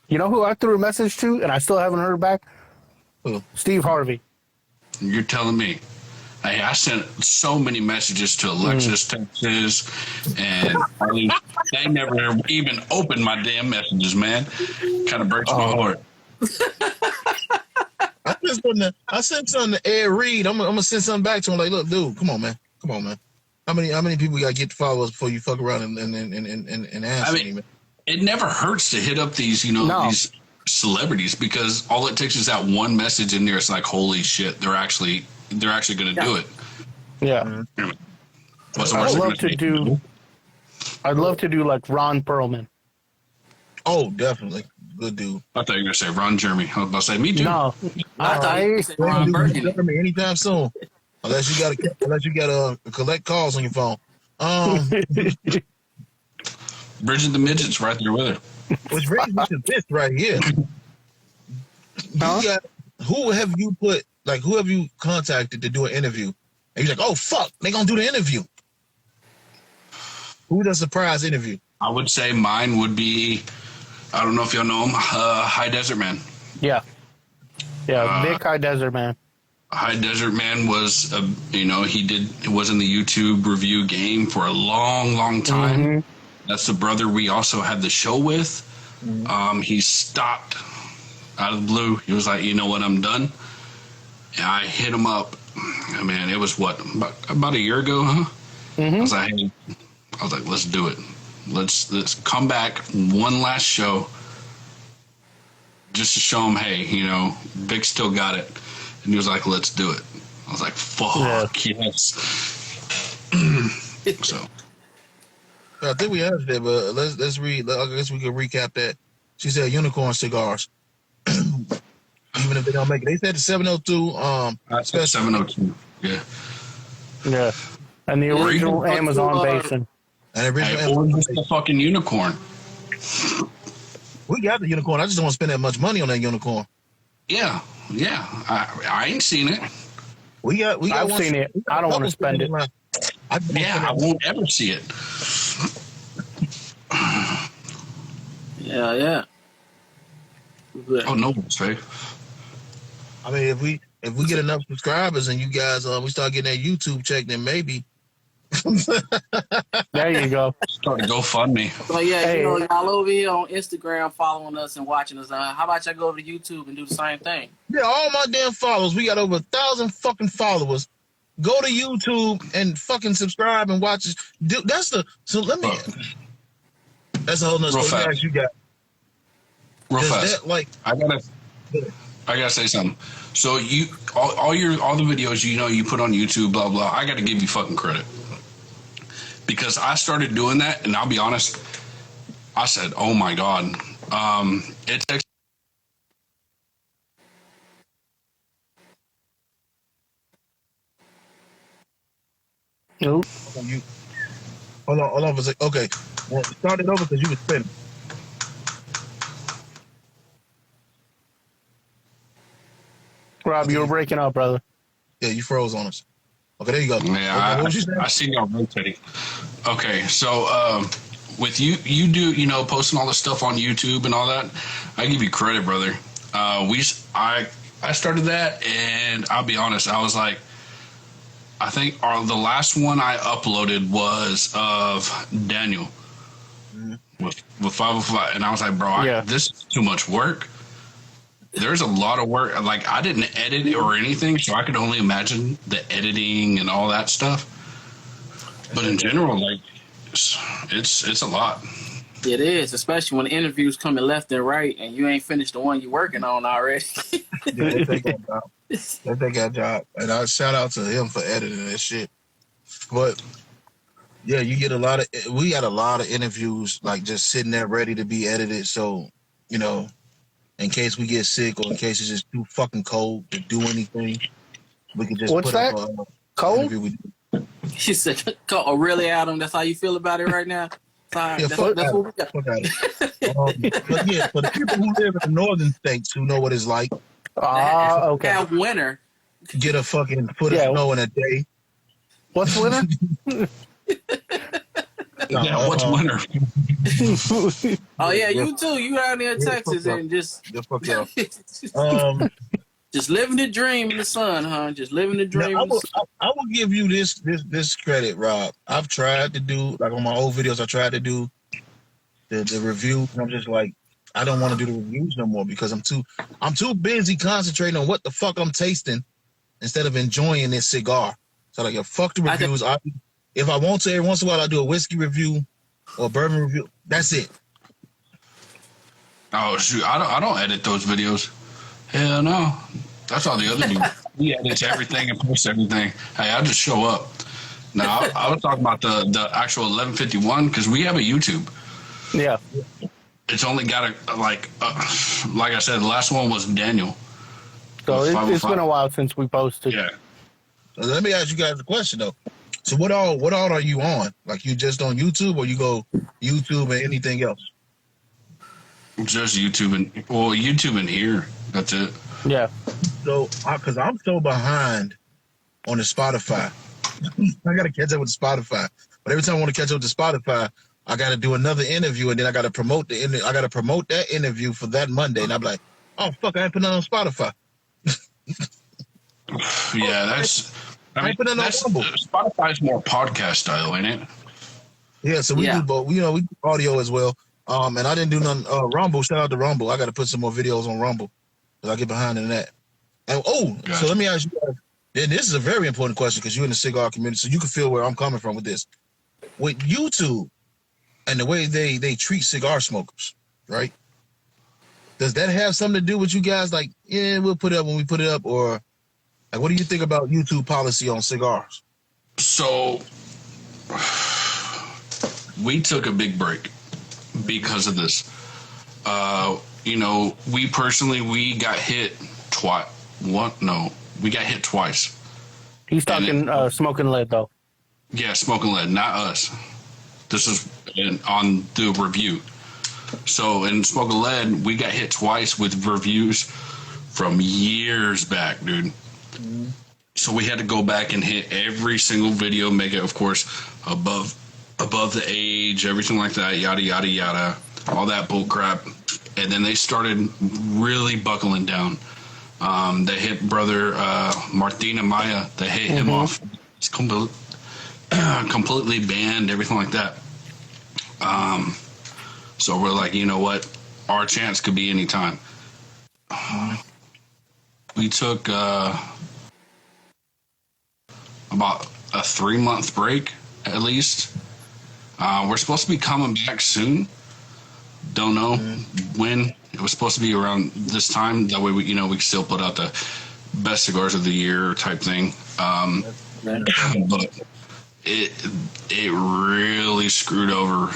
[SPEAKER 5] You know who I threw a message to and I still haven't heard back?
[SPEAKER 4] Who?
[SPEAKER 5] Steve Harvey.
[SPEAKER 6] You're telling me. Hey, I sent so many messages to Alexis, Texas, and they never even opened my damn messages, man. Kind of breaks my heart.
[SPEAKER 4] I sent something to Ed Reed. I'm gonna send something back to him. Like, look, dude, come on, man. How many people you gotta get to follow us before you fuck around and answer me, man?
[SPEAKER 6] It never hurts to hit up these, these celebrities, because all it takes is that one message in there. It's like, holy shit, they're actually going to do it.
[SPEAKER 5] Yeah.
[SPEAKER 6] Mm-hmm.
[SPEAKER 5] I'd love to do like Ron Perlman.
[SPEAKER 4] Oh, definitely. Good dude.
[SPEAKER 6] I thought you were going to say Ron Jeremy. I was about to say, me too.
[SPEAKER 5] No.
[SPEAKER 7] I thought you said Ron Burgundy.
[SPEAKER 4] Anytime soon. Unless you gotta collect calls on your phone.
[SPEAKER 6] Bridget the Midget's right there with her.
[SPEAKER 4] Which brings me to this right here. Who have you contacted to do an interview And you're like, oh fuck, they gonna do the interview. Who the surprise interview?
[SPEAKER 6] I would say mine would be, I don't know if y'all know him, High Desert Man.
[SPEAKER 5] Yeah. Big High Desert Man.
[SPEAKER 6] High Desert Man was, he was in the YouTube review game for a long, long time.
[SPEAKER 5] Mm-hmm.
[SPEAKER 6] That's the brother we also had the show with. He stopped out of the blue. He was like, you know what, I'm done. And I hit him up. Man, it was about a year ago, huh?
[SPEAKER 5] Mm-hmm.
[SPEAKER 6] I was like, let's do it. Let's come back one last show just to show him, hey, Vic still got it. And he was like, let's do it. I was like, fuck, yes. So.
[SPEAKER 4] I think we asked that, but let's read. I guess we can recap that. She said unicorn cigars. Even if they don't make it. They said the 702.
[SPEAKER 6] I said 702. Yeah.
[SPEAKER 5] Yeah. And the original Amazon basin.
[SPEAKER 4] And
[SPEAKER 6] or just the fucking unicorn.
[SPEAKER 4] We got the unicorn. I just don't want to spend that much money on that unicorn.
[SPEAKER 6] Yeah. I ain't seen it.
[SPEAKER 5] I've seen it. I don't want to spend it.
[SPEAKER 6] I won't ever see it.
[SPEAKER 7] Yeah.
[SPEAKER 6] Oh no, Trey.
[SPEAKER 4] I mean, if we get enough subscribers and you guys we start getting that YouTube check, then maybe.
[SPEAKER 5] There you go.
[SPEAKER 6] Start to GoFundMe.
[SPEAKER 7] So yeah, y'all over here on Instagram following us and watching us. How about y'all go over to YouTube and do the same thing?
[SPEAKER 4] Yeah, all my damn followers. We got over 1,000 fucking followers. Go to YouTube and fucking subscribe and watch it. That's a whole nother story. You got.
[SPEAKER 6] Real fast. I gotta say something. So all the videos you put on YouTube, blah blah. I gotta give you fucking credit because I started doing that, and I'll be honest. I said, "Oh my god, it takes."
[SPEAKER 5] Nope.
[SPEAKER 4] Hold on for a second. Okay, well, start it over because you was spinning.
[SPEAKER 5] Rob, you were breaking up, brother.
[SPEAKER 4] Yeah, you froze on us. Okay, there you go.
[SPEAKER 6] Yeah,
[SPEAKER 4] okay,
[SPEAKER 6] I seen y'all rotating. Okay, so with you do posting all the stuff on YouTube and all that. I give you credit, brother. I started that, and I'll be honest. I was like, I think the last one I uploaded was of Daniel with 505, and I was like, bro, this is too much work. There's a lot of work. Like, I didn't edit it or anything, so I could only imagine the editing and all that stuff. But in general, like, it's a lot.
[SPEAKER 7] It is, especially when interviews coming left and right, and you ain't finished the one you're working on already.
[SPEAKER 4] They take that job, and I shout out to him for editing that shit. But yeah, we got a lot of interviews like just sitting there ready to be edited. So in case we get sick or in case it's just too fucking cold to do anything, we can just
[SPEAKER 5] What's
[SPEAKER 4] put
[SPEAKER 5] that?
[SPEAKER 4] up
[SPEAKER 5] Cold?
[SPEAKER 7] She said, "Oh, really, Adam? That's how you feel about it right now?" Sorry,
[SPEAKER 4] yeah,
[SPEAKER 7] that's what we got.
[SPEAKER 4] But yeah, for the people who live in the northern states who know what it's like,
[SPEAKER 5] okay.
[SPEAKER 7] That winter.
[SPEAKER 4] get a fucking foot of snow in a day.
[SPEAKER 5] What's winter?
[SPEAKER 6] Yeah, what's winter?
[SPEAKER 7] Oh yeah, you too. You out there in Texas and just just living the dream in the sun, huh? Just living the dream.
[SPEAKER 4] Now, I will give you this credit, Rob. I've tried to do like on my old videos. I tried to do the review. I'm just like, I don't want to do the reviews no more because I'm too busy concentrating on what the fuck I'm tasting instead of enjoying this cigar. So like, fuck the reviews. If I want to, every once in a while, I do a whiskey review or a bourbon review. That's it.
[SPEAKER 6] Oh shoot, I don't edit those videos. Hell no. That's all the other dude. He edits everything and posts everything. Hey, I just show up. Now I was talking about the actual 1151 because we have a YouTube.
[SPEAKER 5] Yeah.
[SPEAKER 6] It's only got like I said, the last one was Daniel.
[SPEAKER 5] So it's been a while since we posted.
[SPEAKER 6] Yeah.
[SPEAKER 4] So let me ask you guys a question though. So what all are you on? Like you just on YouTube or you go YouTube and anything else?
[SPEAKER 6] Just YouTube YouTube and here. That's it.
[SPEAKER 5] Yeah.
[SPEAKER 4] So because I'm so behind on the Spotify. I got to catch up with the Spotify. But every time I want to catch up with the Spotify, I got to do another interview, and then I got to promote I got to promote that interview for that Monday, and I'm like, oh fuck, I ain't putting it on Spotify.
[SPEAKER 6] Yeah, that's. I mean,
[SPEAKER 4] put it on
[SPEAKER 6] that's
[SPEAKER 4] Rumble.
[SPEAKER 6] Spotify's more podcast style, ain't it?
[SPEAKER 4] Yeah, so we do both. We do audio as well. And I didn't do none. Rumble, shout out to Rumble. I got to put some more videos on Rumble because I get behind in that. And
[SPEAKER 6] Gotcha.
[SPEAKER 4] So let me ask you guys. And this is a very important question because you're in the cigar community, so you can feel where I'm coming from with this. With YouTube and the way they treat cigar smokers, right? Does that have something to do with you guys? Like, yeah, we'll put it up when we put it up, or like, what do you think about YouTube policy on cigars?
[SPEAKER 6] So we took a big break because of this. We personally got hit twice. We got hit twice.
[SPEAKER 5] He's talking smoking lead, though.
[SPEAKER 6] Yeah, smoking lead, not us. This is on the review. So in smoking lead, we got hit twice with reviews from years back, dude. Mm-hmm. So we had to go back and hit every single video, make it, of course, above the age, everything like that, yada yada yada, all that bull crap. And then they started really buckling down. They hit brother Martina Maya. They hit him off. It's completely banned, everything like that. So we're like, you know what? Our chance could be any time. We took about a 3-month break, at least. We're supposed to be coming back soon. Don't know when. It was supposed to be around this time. That way, we can still put out the best cigars of the year type thing. But it really screwed over.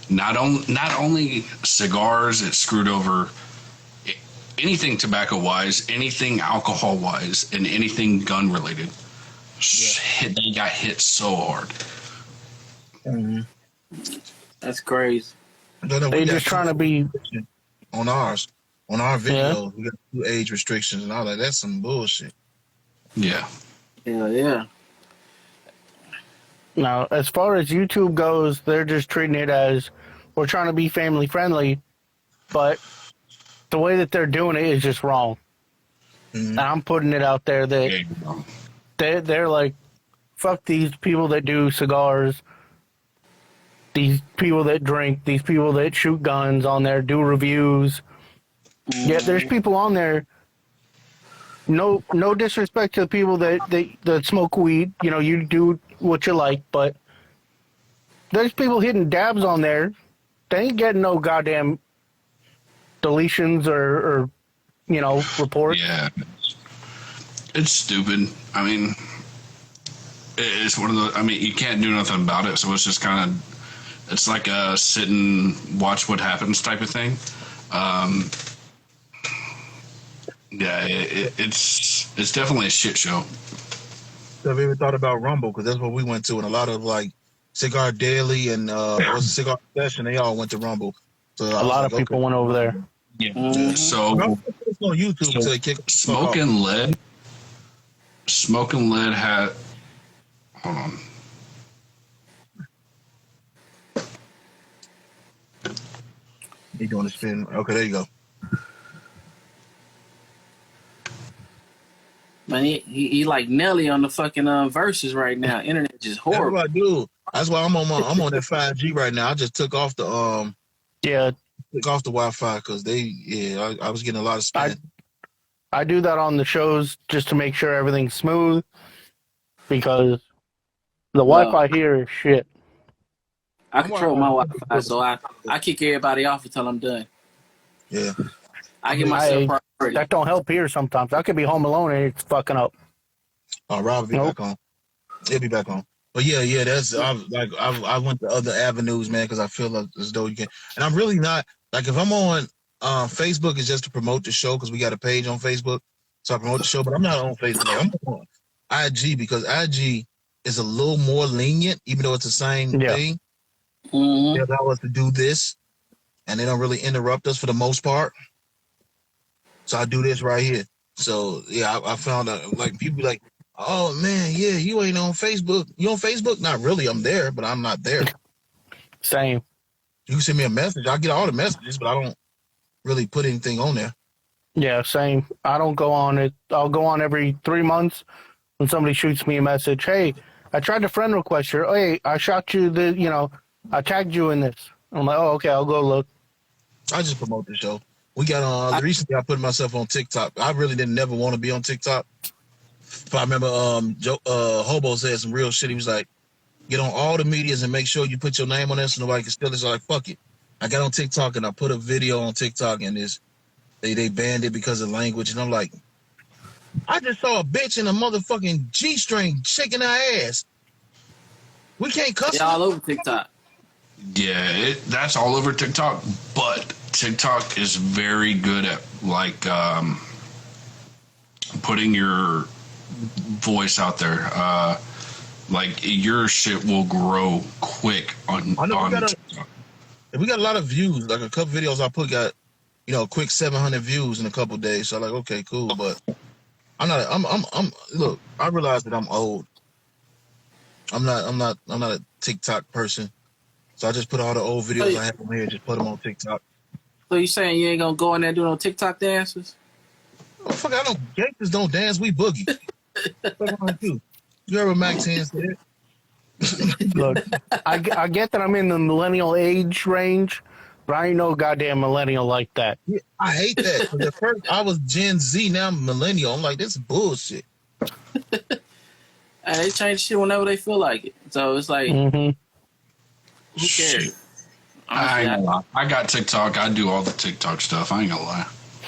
[SPEAKER 6] Not only cigars. It screwed over anything tobacco wise, anything alcohol wise, and anything gun related. Yeah. They got hit so hard.
[SPEAKER 7] Mm-hmm. That's crazy.
[SPEAKER 5] They're just trying to be
[SPEAKER 4] on our video. We got 2 age restrictions and all that. That's some bullshit.
[SPEAKER 6] Yeah.
[SPEAKER 7] Yeah.
[SPEAKER 5] Now, as far as YouTube goes, they're just treating it as we're trying to be family friendly, but the way that they're doing it is just wrong. Mm-hmm. And I'm putting it out there that they're like, fuck these people that do cigars, these people that drink, these people that shoot guns on there, do reviews. Yeah, there's people on there. No disrespect to the people that smoke weed. You do what you like, but there's people hitting dabs on there. They ain't getting no goddamn deletions or reports.
[SPEAKER 6] Yeah, it's stupid. I mean, it's one of those. I mean, you can't do nothing about it, so it's just kind of. It's like a sit and watch what happens type of thing. It's definitely a shit show.
[SPEAKER 4] So have you ever thought about Rumble? Because that's what we went to, and a lot of like Cigar Daily and Cigar Session, they all went to Rumble. So
[SPEAKER 5] a lot of people went over there.
[SPEAKER 6] Yeah. So
[SPEAKER 4] on YouTube until they kick
[SPEAKER 6] Smoking Lead had. Hold on.
[SPEAKER 4] He doing a spin. Okay, there you go.
[SPEAKER 7] Man, he like Nelly on the fucking verses right now. Internet just horrible.
[SPEAKER 4] That's what I do. That's why I'm on that 5G right now. I just took off the Wi-Fi because I was getting a lot of spam.
[SPEAKER 5] I do that on the shows just to make sure everything's smooth because the Wi-Fi here is shit.
[SPEAKER 7] I control my Wi-Fi, so I kick everybody off until I'm done.
[SPEAKER 4] Yeah.
[SPEAKER 7] I give myself priority.
[SPEAKER 5] That don't help here sometimes. I could be home alone and it's fucking up.
[SPEAKER 4] Oh, Rob will be back on. He'll be back on. But yeah, that's I went to other avenues, man, because I feel as though you can. And I'm really not like if I'm on Facebook, it's just to promote the show because we got a page on Facebook, so I promote the show. But I'm not on Facebook. I'm on IG because IG is a little more lenient, even though it's the same thing.
[SPEAKER 7] Mm-hmm.
[SPEAKER 4] They allow us to do this, and they don't really interrupt us for the most part. So I do this right here. So yeah, I found out like people like Oh man, yeah, you ain't on Facebook. You on Facebook? Not really. I'm there, but I'm not there.
[SPEAKER 5] Same.
[SPEAKER 4] You can send me a message. I get all the messages, but I don't really put anything on there.
[SPEAKER 5] Yeah, same. I don't go on it. I'll go on every 3 months when somebody shoots me a message. Hey, I tried to friend request you. Hey, I shot you I tagged you in this. I'm like, oh, okay, I'll go look.
[SPEAKER 4] I just promote the show. We got recently I put myself on TikTok. I really didn't never want to be on TikTok. But I remember Hobo said some real shit. He was like, get on all the medias and make sure you put your name on there so nobody can steal it. So like, fuck it. I got on TikTok and I put a video on TikTok and they banned it because of language. And I'm like, I just saw a bitch in a motherfucking G-string shaking her ass. We can't cuss.
[SPEAKER 7] Yeah, all over TikTok.
[SPEAKER 6] Yeah, that's all over TikTok, but TikTok is very good at like putting your voice out there. Like your shit will grow quick on TikTok.
[SPEAKER 4] We got a lot of views. Like a couple videos I put got, quick 700 views in a couple days. So like, okay, cool. But look, I realize that I'm old. I'm not a TikTok person. So I just put all the old videos I have on here, just put them on TikTok.
[SPEAKER 7] So you saying you ain't gonna go in there and do no TikTok dances?
[SPEAKER 4] Oh, fuck, gangsters don't dance, we boogie. What am I do? You ever Max Hands said?
[SPEAKER 5] Look, I get that I'm in the millennial age range, but I ain't no goddamn millennial like that.
[SPEAKER 4] Yeah, I hate that. 'Cause at first I was Gen Z, now I'm millennial. I'm like, this is bullshit.
[SPEAKER 7] And they change shit whenever they feel like it. So it's like, who cares?
[SPEAKER 6] I got TikTok. I do all the TikTok stuff. I ain't gonna lie.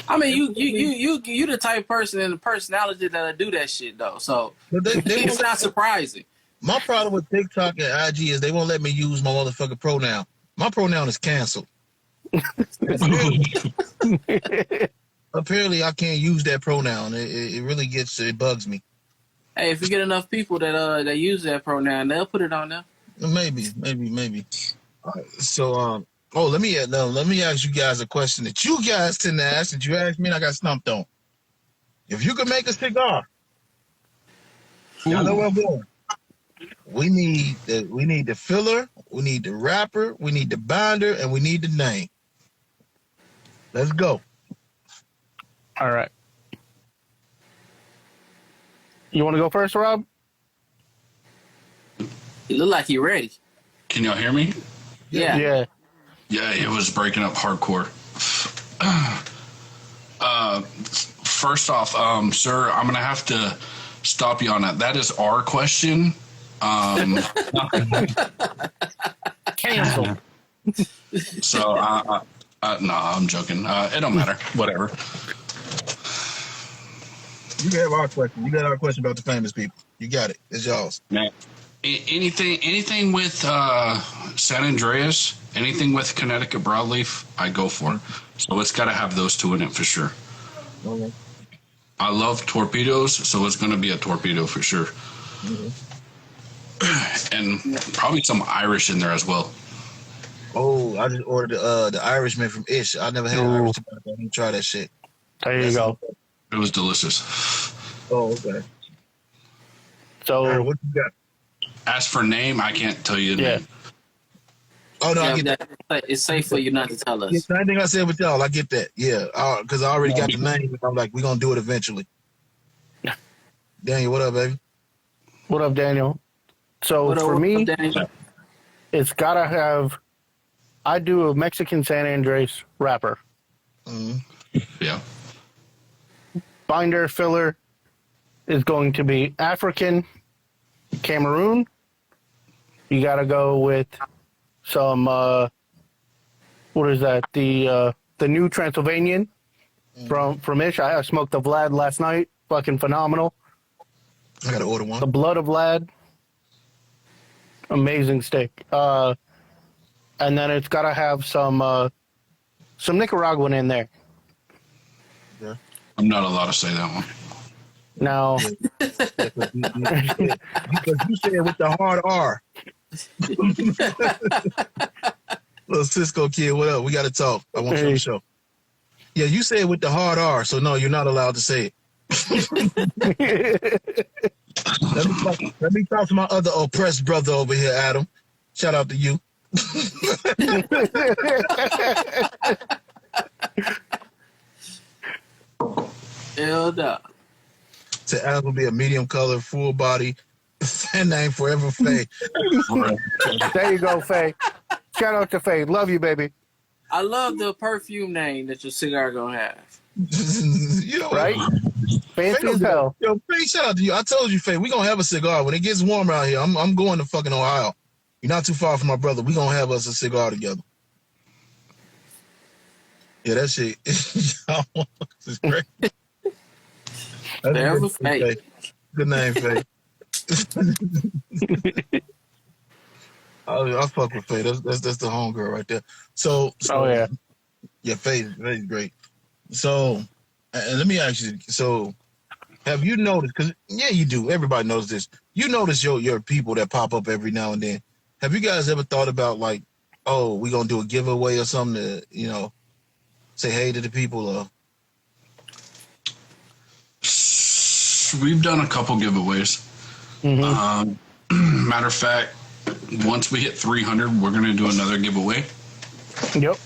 [SPEAKER 7] I mean, you the type of person and the personality that'll do that shit though. So it's not surprising.
[SPEAKER 4] My problem with TikTok and IG is they won't let me use my motherfucking pronoun. My pronoun is canceled. Apparently, I can't use that pronoun. It really it bugs me.
[SPEAKER 7] Hey, if you get enough people that use that pronoun, they'll put it on there.
[SPEAKER 4] Maybe. All right, so let me ask you guys a question that you guys tend to ask that you asked me and I got stumped on. If you could make a cigar, y'all know where I'm going. We need the filler, we need the wrapper, we need the binder, and we need the name. Let's go.
[SPEAKER 5] All right. You want to go first, Rob?
[SPEAKER 7] You look like you're ready.
[SPEAKER 6] Can y'all hear me?
[SPEAKER 5] Yeah.
[SPEAKER 6] Yeah, it was breaking up hardcore. First off, sir, I'm gonna have to stop you on that. That is our question.
[SPEAKER 5] Cancel.
[SPEAKER 6] So, no, I'm joking. It don't matter. Whatever.
[SPEAKER 4] You got our question. You got our question about the famous people. You got it. It's y'all's.
[SPEAKER 6] Man. Anything with San Andreas, anything with Connecticut broadleaf, I go for. So it's got to have those two in it for sure.
[SPEAKER 4] Okay.
[SPEAKER 6] I love torpedoes, so it's going to be a torpedo for sure.
[SPEAKER 4] Mm-hmm.
[SPEAKER 6] And probably some Irish in there as well.
[SPEAKER 4] Oh, I just ordered the Irishman from Ish. I never had Irish tobacco. I didn't try that shit.
[SPEAKER 5] There you go.
[SPEAKER 6] It was delicious.
[SPEAKER 4] Oh, okay.
[SPEAKER 5] So,
[SPEAKER 4] All right, what you got?
[SPEAKER 6] As for name, I can't tell you the name.
[SPEAKER 4] Oh, no,
[SPEAKER 7] Yeah,
[SPEAKER 4] I get that.
[SPEAKER 7] it's safe for you not to tell us.
[SPEAKER 4] Yeah, same thing I said with y'all. I get that. Yeah, because I already got the name. I'm like, we're going to do it eventually. Daniel, what up, baby?
[SPEAKER 5] what up, Daniel? So for me, it's got to have, I do a Mexican San Andres wrapper.
[SPEAKER 4] Mm-hmm.
[SPEAKER 6] Yeah.
[SPEAKER 5] Binder filler is going to be African Cameroon. You got to go with some, what is that? The new Transylvanian from Ish. I smoked the Vlad last night. Fucking phenomenal.
[SPEAKER 4] I got to order one.
[SPEAKER 5] The blood of Vlad. Amazing steak. And then it's got to have some Nicaraguan in there.
[SPEAKER 4] Yeah.
[SPEAKER 6] I'm not allowed to say that one.
[SPEAKER 5] Now,
[SPEAKER 4] Because you said with the hard R. Little Cisco kid, what up? We got to talk. I want you on the show. Yeah, you said with the hard R, so no, you're not allowed to say it. Let me talk to my other oppressed brother over here, Adam. Shout out to you.
[SPEAKER 7] Hell no.
[SPEAKER 4] To Adam will be a medium color, full body, fan name forever Faye.
[SPEAKER 5] There you go, Faye. Shout out to Faye. Love you, baby.
[SPEAKER 7] I love the perfume name that your cigar gonna have.
[SPEAKER 4] You know,
[SPEAKER 5] Right? Fancy
[SPEAKER 4] Faye
[SPEAKER 5] as hell.
[SPEAKER 4] Yo, Faye, shout out to you. I told you, Faye, we gonna have a cigar when it gets warm out here. I'm going to fucking Ohio. You're not too far from my brother. We gonna have us a cigar together. Yeah, that shit is great.
[SPEAKER 7] Forever Faye.
[SPEAKER 4] Good name, Faye. I fuck with Faye. That's the homegirl right there. So
[SPEAKER 5] Oh, yeah.
[SPEAKER 4] Faye's great. So, and let me ask you. So, have you noticed? Because yeah, you do. Everybody knows this. You notice your people that pop up every now and then. Have you guys ever thought about like, oh, we gonna do a giveaway or something to say hey to the people? Or
[SPEAKER 6] We've done a couple giveaways. Matter of fact, once we hit 300, we're gonna do another giveaway.
[SPEAKER 5] Yep.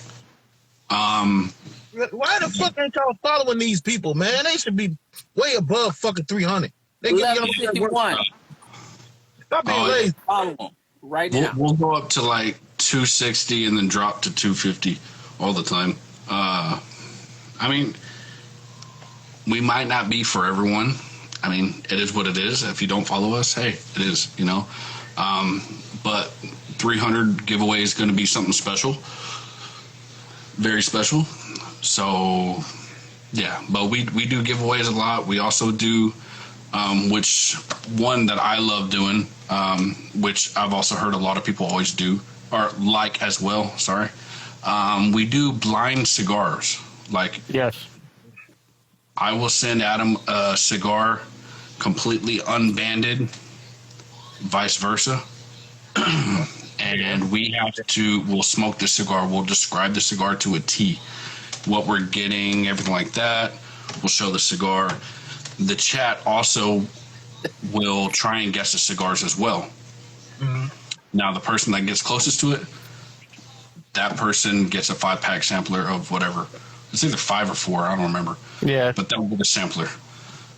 [SPEAKER 4] why the fuck ain't y'all following these people, man? They should be way above fucking 300. They give y'all
[SPEAKER 7] 1151.
[SPEAKER 4] Stop being lazy.
[SPEAKER 7] Follow them right now.
[SPEAKER 6] We'll go up to like 260 and then drop to 250 all the time. I mean, we might not be for everyone. I mean, it is what it is. If you don't follow us, hey, it is, But 300 giveaway is going to be something special. Very special. So, yeah. But we do giveaways a lot. We also do, which one that I love doing, which I've also heard a lot of people always do, or like as well, sorry. We do blind cigars. Like,
[SPEAKER 5] Yes.
[SPEAKER 6] I will send Adam a cigar completely unbanded, vice versa. And we'll smoke the cigar. We'll describe the cigar to a T, what we're getting, everything like that. We'll show the cigar. The chat also will try and guess the cigars as well. Mm-hmm. Now, the person that gets closest to it, that person gets a 5-pack sampler of whatever. It's either 5 or 4, I don't remember.
[SPEAKER 5] Yeah.
[SPEAKER 6] But that will be the sampler.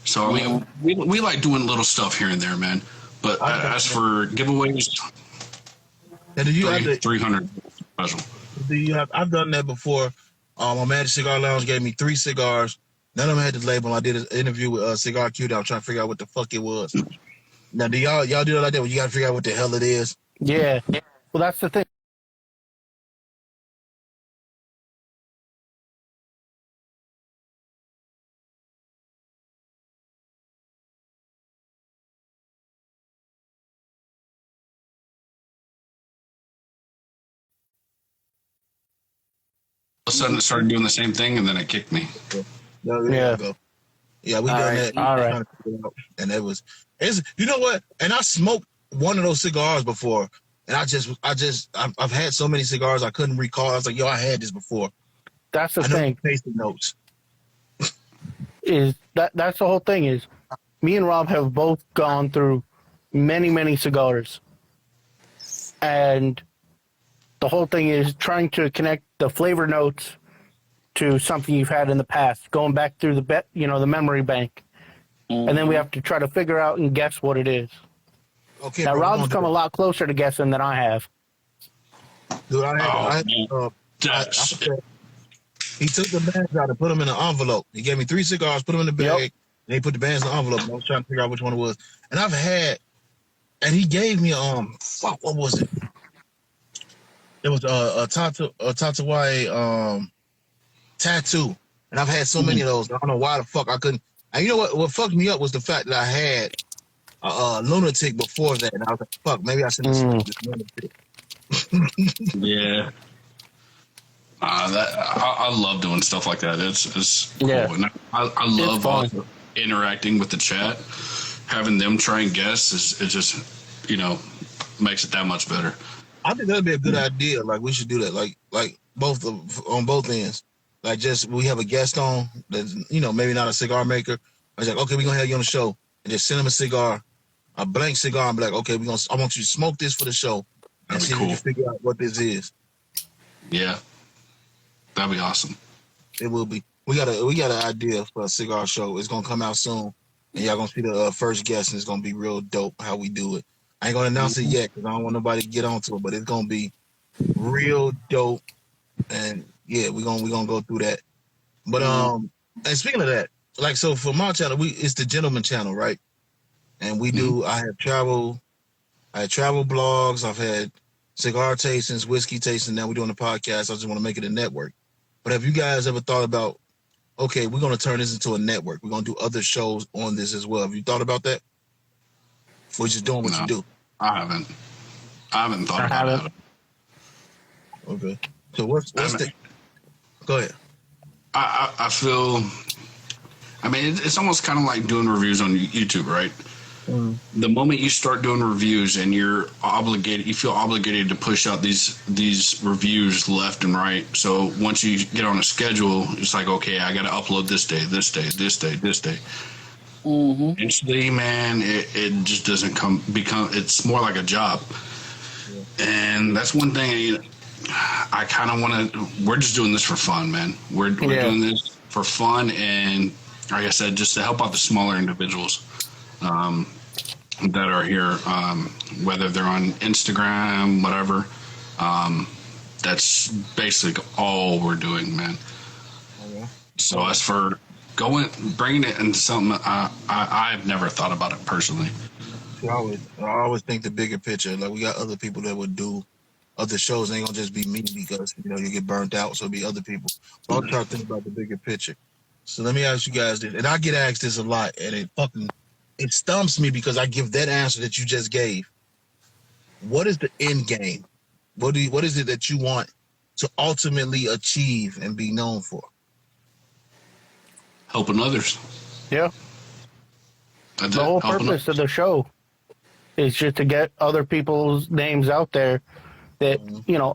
[SPEAKER 6] So, I mean, we like doing little stuff here and there, man. But as for giveaways,
[SPEAKER 4] And do you have
[SPEAKER 6] 300 special.
[SPEAKER 4] I've done that before. My man at Cigar Lounge gave me 3 cigars. None of them had the label. I did an interview with Cigar Q. I was trying to figure out what the fuck it was. Now, do y'all do it like that when you got to figure out what the hell it is?
[SPEAKER 5] Yeah. Well, that's the thing.
[SPEAKER 6] All of a sudden, it started doing the same thing, and then it kicked me.
[SPEAKER 5] Yeah.
[SPEAKER 4] Yeah, we done that.
[SPEAKER 5] All right.
[SPEAKER 4] And it's you know what? And I smoked one of those cigars before, and I've had so many cigars I couldn't recall. I was like, yo, I had this before.
[SPEAKER 5] That's the
[SPEAKER 4] I know
[SPEAKER 5] thing.
[SPEAKER 4] the tasting notes.
[SPEAKER 5] Is that's the whole thing is me and Rob have both gone through many cigars, and the whole thing is trying to connect the flavor notes to something you've had in the past, going back through the memory bank, and then we have to try to figure out and guess what it is.
[SPEAKER 4] Okay,
[SPEAKER 5] Now
[SPEAKER 4] bro,
[SPEAKER 5] Rob's come a lot closer to guessing than I have.
[SPEAKER 4] Dude,
[SPEAKER 6] Shit.
[SPEAKER 4] he took the bands out and put them in an envelope. He gave me 3 cigars, put them in the bag, and he put the bands in the envelope. I was trying to figure out which one it was. And and he gave me what was it? It was a Tatawai tattoo. And I've had so many of those. I don't know why the fuck I couldn't. And you know what fucked me up was the fact that I had a lunatic before that. And I was like, fuck, maybe I should have smoked this lunatic.
[SPEAKER 6] Yeah. I love doing stuff like that. It's cool.
[SPEAKER 5] Yeah.
[SPEAKER 6] And I love also interacting with the chat. Having them try and guess it just makes it that much better.
[SPEAKER 4] I think that'd be a good idea. Like we should do that. Like on both ends. Like just we have a guest on that's maybe not a cigar maker. I was like, okay, we're gonna have you on the show and just send them a cigar a blank cigar and be like, okay, I want you to smoke this for the show and
[SPEAKER 6] That'd be
[SPEAKER 4] see if you
[SPEAKER 6] cool.
[SPEAKER 4] can figure out what this is.
[SPEAKER 6] Yeah, that'd be awesome.
[SPEAKER 4] It will be. We got an idea for a cigar show. It's gonna come out soon, and y'all gonna see the first guest, and it's gonna be real dope how we do it. I ain't gonna announce it yet because I don't want nobody to get onto it, but it's gonna be real dope. And yeah, we gonna go through that. But and speaking of that, like so for my channel, it's the Gentleman channel, right? And we do. I had travel blogs. I've had cigar tastings, whiskey tastings. Now we're doing a podcast. I just want to make it a network. But have you guys ever thought about, okay, we're going to turn this into a network. We're going to do other shows on this as well. Have you thought about that? Or just doing what you do?
[SPEAKER 6] I haven't thought about it.
[SPEAKER 4] Okay. So what's the... Go ahead.
[SPEAKER 6] I feel, I mean, it's almost kind of like doing reviews on YouTube, right? The moment you start doing reviews and you feel obligated to push out these reviews left and right. So once you get on a schedule, it's like, okay, I got to upload this day. Instantly, man, it just doesn't become. It's more like a job, and that's one thing I kind of want to. We're just doing this for fun, man. We're doing this for fun, and like I said, just to help out the smaller individuals. That are here, whether they're on Instagram, whatever. That's basically all we're doing, man. Okay. So as for bringing it into something, I've never thought about it personally.
[SPEAKER 4] I always think the bigger picture. Like we got other people that would do other shows. It ain't gonna just be me because you get burnt out. So it'll be other people. But I'll try to think about the bigger picture. So let me ask you guys this, and I get asked this a lot, and it stumps me because I give that answer that you just gave. What is the end game? What is it that you want to ultimately achieve and be known for?
[SPEAKER 6] Helping others.
[SPEAKER 5] Yeah.
[SPEAKER 6] That's
[SPEAKER 5] the whole
[SPEAKER 6] helping
[SPEAKER 5] purpose of the show is just to get other people's names out there that,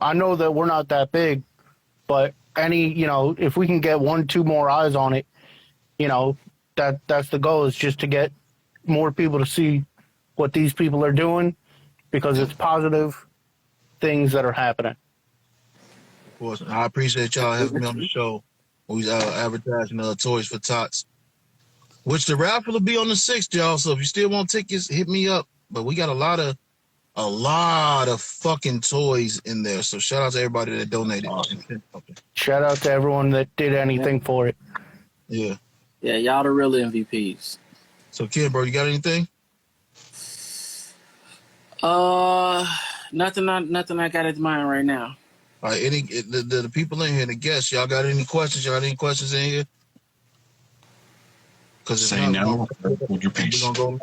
[SPEAKER 5] I know that we're not that big, but if we can get 1-2 more eyes on it, that's the goal, is just to get more people to see what these people are doing, because it's positive things that are happening.
[SPEAKER 4] Of course. I appreciate y'all having me on the show. We advertising Toys for Tots, which the raffle will be on the 6th, y'all. So if you still want tickets, hit me up. But we got a lot of fucking toys in there. So shout out to everybody that donated.
[SPEAKER 6] Awesome.
[SPEAKER 5] Shout out to everyone that did anything for it.
[SPEAKER 4] Yeah.
[SPEAKER 7] Yeah, y'all the real MVPs.
[SPEAKER 4] So Ken, bro, you got anything?
[SPEAKER 7] Nothing I got at mind right now.
[SPEAKER 4] All right, the people in here, the guests, y'all got any questions? Y'all got any questions in here? Because
[SPEAKER 6] Say no. Hold your peace.
[SPEAKER 4] We're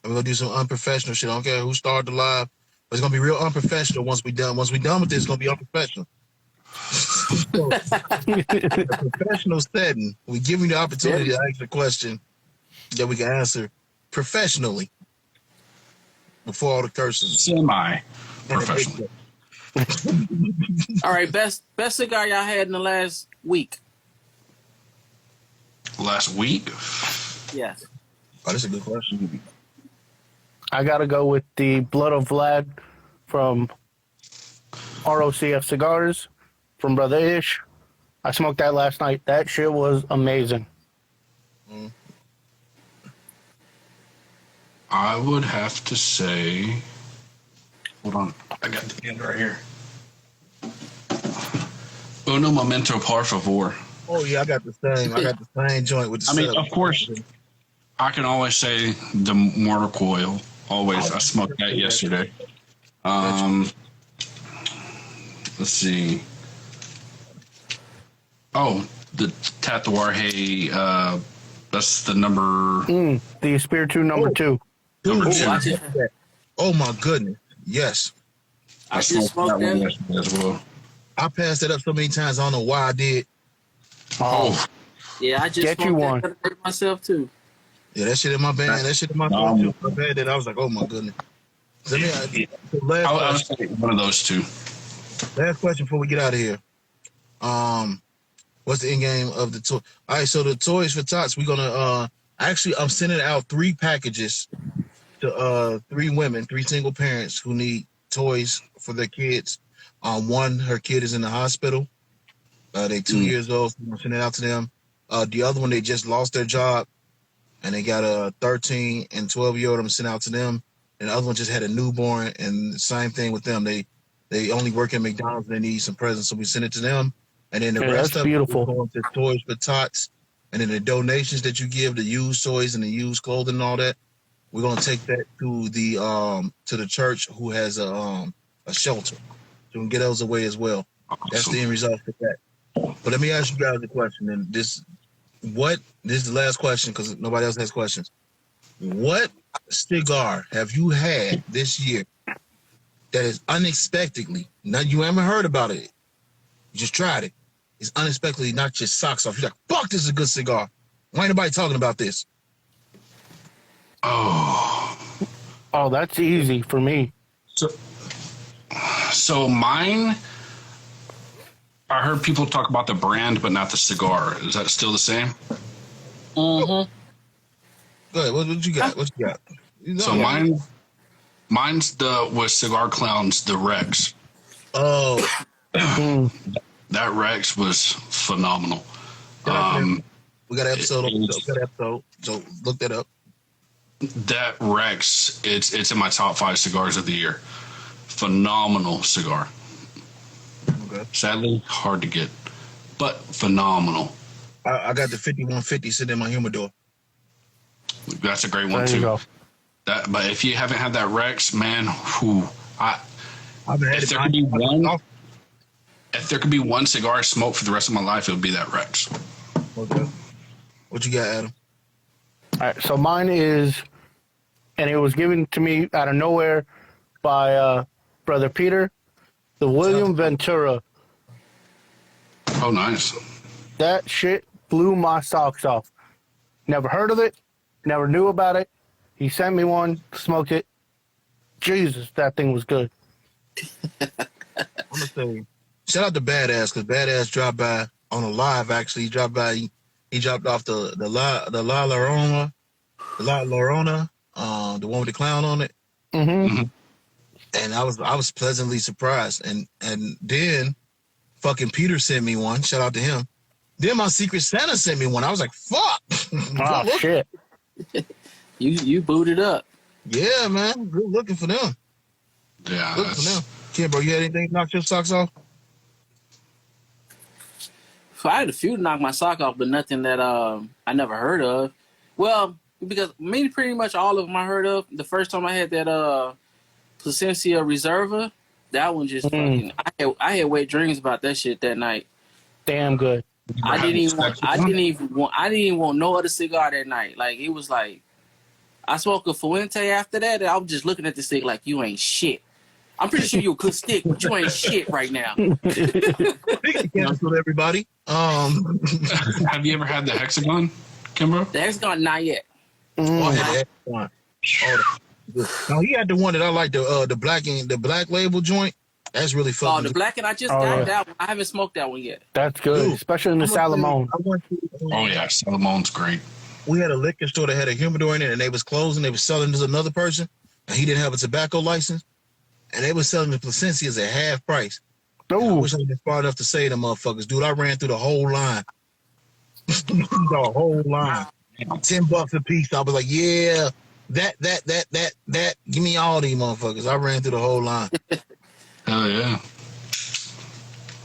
[SPEAKER 4] gonna do some unprofessional shit. I don't care who started the live, but it's gonna be real unprofessional once we done. Once we done with this, it's gonna be unprofessional. So, a professional setting, we give you the opportunity to ask a question that we can answer professionally before all the curses.
[SPEAKER 6] Semi-professional.
[SPEAKER 7] All right, best cigar y'all had in the last week.
[SPEAKER 6] Last week?
[SPEAKER 7] Yes.
[SPEAKER 4] Oh, that's a good question.
[SPEAKER 5] I got to go with the Blood of Vlad from ROCF Cigars from Brother Ish. I smoked that last night. That shit was amazing.
[SPEAKER 6] I would have to say, hold on, I got the end right here. Uno Momento Par Favor.
[SPEAKER 4] Oh yeah, I got the same joint with the
[SPEAKER 6] I mean, of course, I can always say the Mortar Coil. Always. I smoked that yesterday. Let's see. Oh, the Tatuaje, that's the number...
[SPEAKER 5] the Espiritu number 2.
[SPEAKER 6] Number 2.
[SPEAKER 4] Oh my goodness. Yes.
[SPEAKER 7] I just smoked that
[SPEAKER 6] one yesterday as well.
[SPEAKER 4] I passed it up so many times, I don't know why I did.
[SPEAKER 6] Oh.
[SPEAKER 7] Yeah, I just
[SPEAKER 5] Get you
[SPEAKER 7] smoked
[SPEAKER 5] one.
[SPEAKER 7] that myself too.
[SPEAKER 4] Yeah, that shit in my band. That shit in my phone too. I had that. I was like, oh my goodness. So,
[SPEAKER 6] I was thinking one of those two.
[SPEAKER 4] Last question before we get out of here. What's the end game of the toy? All right, so the Toys for Tots, we're gonna actually I'm sending out 3 packages to three women, three single parents who need toys for their kids. One, her kid is in the hospital. They 2 years old, so I'm sending it out to them. The other one, they just lost their job, and they got a 13 and 12-year-old. I'm sending out to them. And the other one just had a newborn, and the same thing with them. They only work at McDonald's. And they need some presents, so we send it to them. And then the rest of it is going to Toys for Tots. And then the donations that you give, the used toys and the used clothing and all that, we're gonna take that to the church who has a shelter, so we can get those away as well.
[SPEAKER 6] Awesome.
[SPEAKER 4] That's the end result of that. But let me ask you guys a question, and this is the last question because nobody else has questions. What cigar have you had this year that is unexpectedly, now you haven't heard about it, you just tried it, it's unexpectedly knocked your socks off? You're like, fuck, this is a good cigar. Why ain't nobody talking about this?
[SPEAKER 6] Oh,
[SPEAKER 5] that's easy for me.
[SPEAKER 6] So mine, I heard people talk about the brand, but not the cigar. Is that still the same?
[SPEAKER 7] Mm-hmm.
[SPEAKER 4] Go ahead. What you got? What you got?
[SPEAKER 6] So mine's with Cigar Clowns, the Rex.
[SPEAKER 4] Oh,
[SPEAKER 6] that Rex was phenomenal.
[SPEAKER 4] we got an episode. So look that up.
[SPEAKER 6] That Rex, it's in my top 5 cigars of the year. Phenomenal cigar.
[SPEAKER 4] Okay.
[SPEAKER 6] Sadly, hard to get, but phenomenal.
[SPEAKER 4] I got the 5150 sitting in my humidor.
[SPEAKER 6] That's a great one
[SPEAKER 5] There you
[SPEAKER 6] too.
[SPEAKER 5] go.
[SPEAKER 6] But if you haven't had that Rex, man,
[SPEAKER 4] If
[SPEAKER 6] there could be one cigar I smoke for the rest of my life, it would be that Rex.
[SPEAKER 4] Okay. What you got, Adam?
[SPEAKER 5] All right, so mine is, and it was given to me out of nowhere by Brother Peter, the William Ventura.
[SPEAKER 6] Oh, nice.
[SPEAKER 5] That shit blew my socks off. Never heard of it, never knew about it. He sent me one, smoked it. Jesus, that thing was good.
[SPEAKER 4] I'm gonna say, shout out to Badass, because Badass dropped by on a live. Actually, he dropped by. He dropped off the La Llorona, the one with the clown on it.
[SPEAKER 5] Mm-hmm.
[SPEAKER 4] And I was pleasantly surprised. And then fucking Peter sent me one. Shout out to him. Then my Secret Santa sent me one. I was like, fuck.
[SPEAKER 5] Oh shit.
[SPEAKER 7] You booted up.
[SPEAKER 4] Yeah, man. Good looking for them.
[SPEAKER 6] Yeah.
[SPEAKER 4] Good for them. Kid, bro, you had anything to knock your socks off?
[SPEAKER 7] So I had a few to knock my sock off, but nothing that I never heard of. Well, because pretty much all of them I heard of. The first time I had that Placencia Reserva, that one just fucking. I had wet dreams about that shit that night.
[SPEAKER 5] Damn good.
[SPEAKER 7] I didn't even want no other cigar that night. Like, it was like, I smoked a Fuente after that, and I was just looking at the stick like, you ain't shit. I'm pretty sure you're a good stick, but you ain't shit right now.
[SPEAKER 4] Canceled everybody.
[SPEAKER 6] Have you ever had the Hexagon, Kimbro?
[SPEAKER 7] The Hexagon, not yet.
[SPEAKER 4] Oh, I had the Hexagon. No, he had the one that I like, the black label joint. That's really fucking.
[SPEAKER 7] Oh, the black, and I just got that one. I haven't smoked that one yet.
[SPEAKER 5] That's good,
[SPEAKER 4] Dude,
[SPEAKER 5] especially in the Salomon.
[SPEAKER 6] Oh yeah, Salomon's great.
[SPEAKER 4] We had a liquor store that had a humidor in it, and they was closing. They was selling to another person, and he didn't have a tobacco license, and they was selling the Placencias at half price. I wish I was smart enough to say to them motherfuckers, dude, I ran through the whole line. The whole line. $10 a piece. I was like, yeah, that. Give me all these motherfuckers. I ran through the whole line.
[SPEAKER 6] Hell yeah.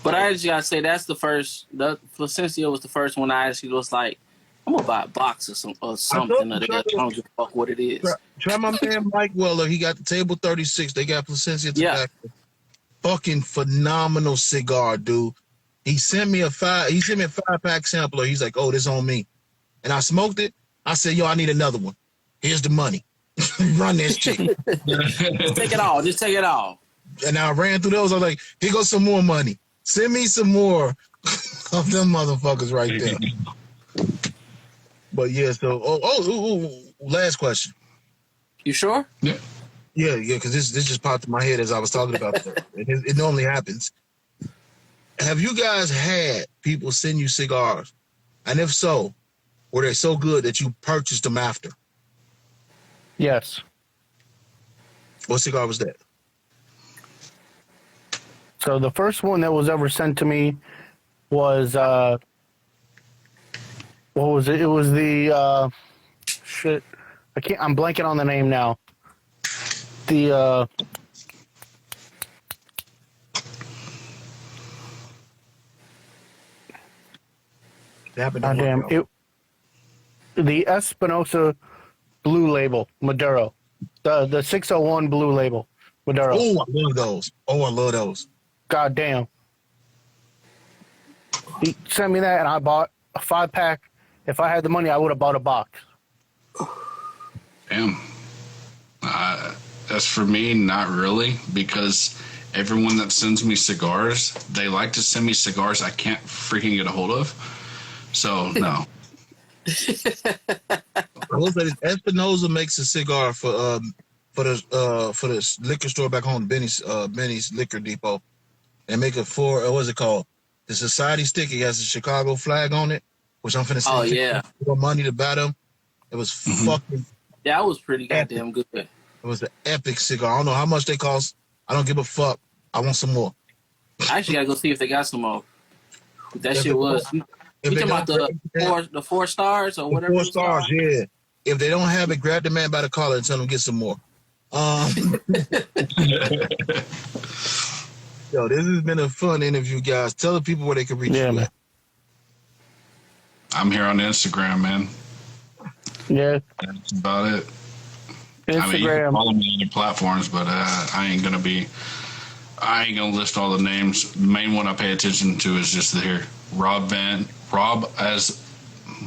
[SPEAKER 7] But I just gotta say, that's the first. The Placencia was the first one I actually was like, I'm gonna buy a box or something of that. I don't give a fuck what it is.
[SPEAKER 4] Try my man Mike Weller. He got the table 36. They got Placencia tobacco. Yeah. Fucking phenomenal cigar, dude. He sent me a 5-pack sampler. He's like, oh, this on me. And I smoked it. I said, yo, I need another one. Here's the money. Run this shit.
[SPEAKER 7] Just take it all. Just take it all.
[SPEAKER 4] And I ran through those. I was like, here goes some more money. Send me some more of them motherfuckers right there. But yeah, so last question.
[SPEAKER 7] You sure?
[SPEAKER 6] Yeah.
[SPEAKER 4] Yeah, because this just popped in my head as I was talking about that. It normally happens. Have you guys had people send you cigars? And if so, were they so good that you purchased them after?
[SPEAKER 5] Yes.
[SPEAKER 4] What cigar was that?
[SPEAKER 5] So the first one that was ever sent to me was what was it? It was the shit. I'm blanking on the name now. The goddamn it. The Espinosa Blue Label Maduro. The 601 Blue Label Maduro.
[SPEAKER 4] Oh, I love those. Oh, I love those.
[SPEAKER 5] God damn. He sent me that and I bought a 5-pack. If I had the money, I would have bought a box.
[SPEAKER 6] Damn. As for me, not really, because everyone that sends me cigars, they like to send me cigars I can't freaking get a hold of. So, no.
[SPEAKER 4] I will say this, Espinosa makes a cigar for the liquor store back home, Benny's Liquor Depot. They make it for what's it called? The Society stick. It has a Chicago flag on it, which I'm finna send more money to buy them. It was fucking.
[SPEAKER 7] Yeah, it was pretty goddamn good.
[SPEAKER 4] It was an epic cigar. I don't know how much they cost. I don't give a fuck. I want some more.
[SPEAKER 7] I actually gotta go see if they got some more. That shit was. You talking about the 4 stars or whatever?
[SPEAKER 4] 4 stars, yeah. If they don't have it, grab the man by the collar and tell him to get some more. Yo, this has been a fun interview, guys. Tell the people where they can reach you
[SPEAKER 5] man.
[SPEAKER 4] at.
[SPEAKER 6] I'm here on Instagram, man.
[SPEAKER 5] Yeah.
[SPEAKER 6] That's about it.
[SPEAKER 5] Instagram.
[SPEAKER 6] I mean, you can follow me on your platforms, but I ain't gonna list all the names. The main one I pay attention to is just here. Rob, as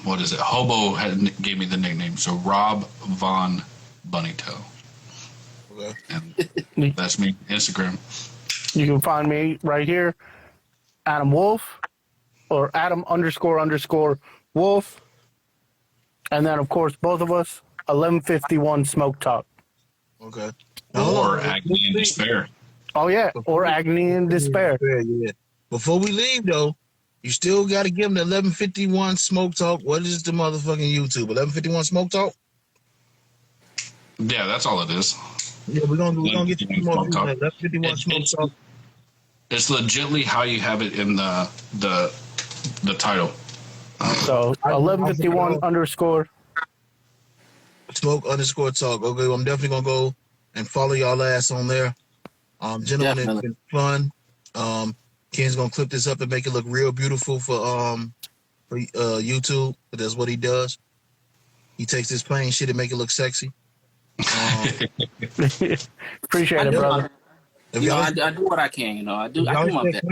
[SPEAKER 6] what is it? Hobo gave me the nickname, so Rob Von Bunnytail.
[SPEAKER 4] Okay.
[SPEAKER 6] And that's me. Instagram.
[SPEAKER 5] You can find me right here, Adam Wolf, or Adam __ Wolf, and then of course both of us 1151 Smoke Talk.
[SPEAKER 4] Okay.
[SPEAKER 6] Or Agony and Despair.
[SPEAKER 5] Oh yeah, or Agony and Despair.
[SPEAKER 4] Yeah. Before we leave though, you still got to give them the 1151 Smoke Talk. What is the motherfucking YouTube? 1151 Smoke Talk?
[SPEAKER 6] Yeah, that's all it is.
[SPEAKER 4] Yeah, we're gonna get you more views. 1151 Smoke Talk.
[SPEAKER 6] It's legitly how you have it in the title.
[SPEAKER 5] So 1151 _
[SPEAKER 4] Smoke _talk. Okay, well, I'm definitely gonna go and follow y'all ass on there. Gentlemen, it's been fun. Ken's gonna clip this up and make it look real beautiful for YouTube. But that's what he does. He takes this plain shit and make it look sexy.
[SPEAKER 5] Appreciate it, brother.
[SPEAKER 7] I do what I can. I do my best.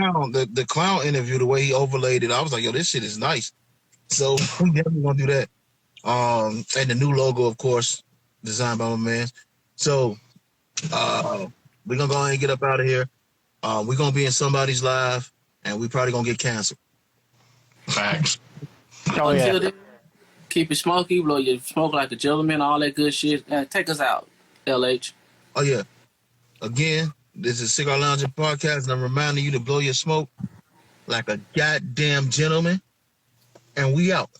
[SPEAKER 4] The clown interview, the way he overlaid it, I was like, yo, this shit is nice. So we definitely gonna do that. And the new logo, of course, designed by my man. So we're gonna go ahead and get up out of here. We're gonna be in somebody's live, and we probably gonna get canceled.
[SPEAKER 6] Facts.
[SPEAKER 5] Oh yeah.
[SPEAKER 7] Until then, keep it smoky, blow your smoke like a gentleman, all that good shit. Take us out, LH.
[SPEAKER 4] Oh yeah. Again, this is Cigar Loungin podcast, and I'm reminding you to blow your smoke like a goddamn gentleman. And we out.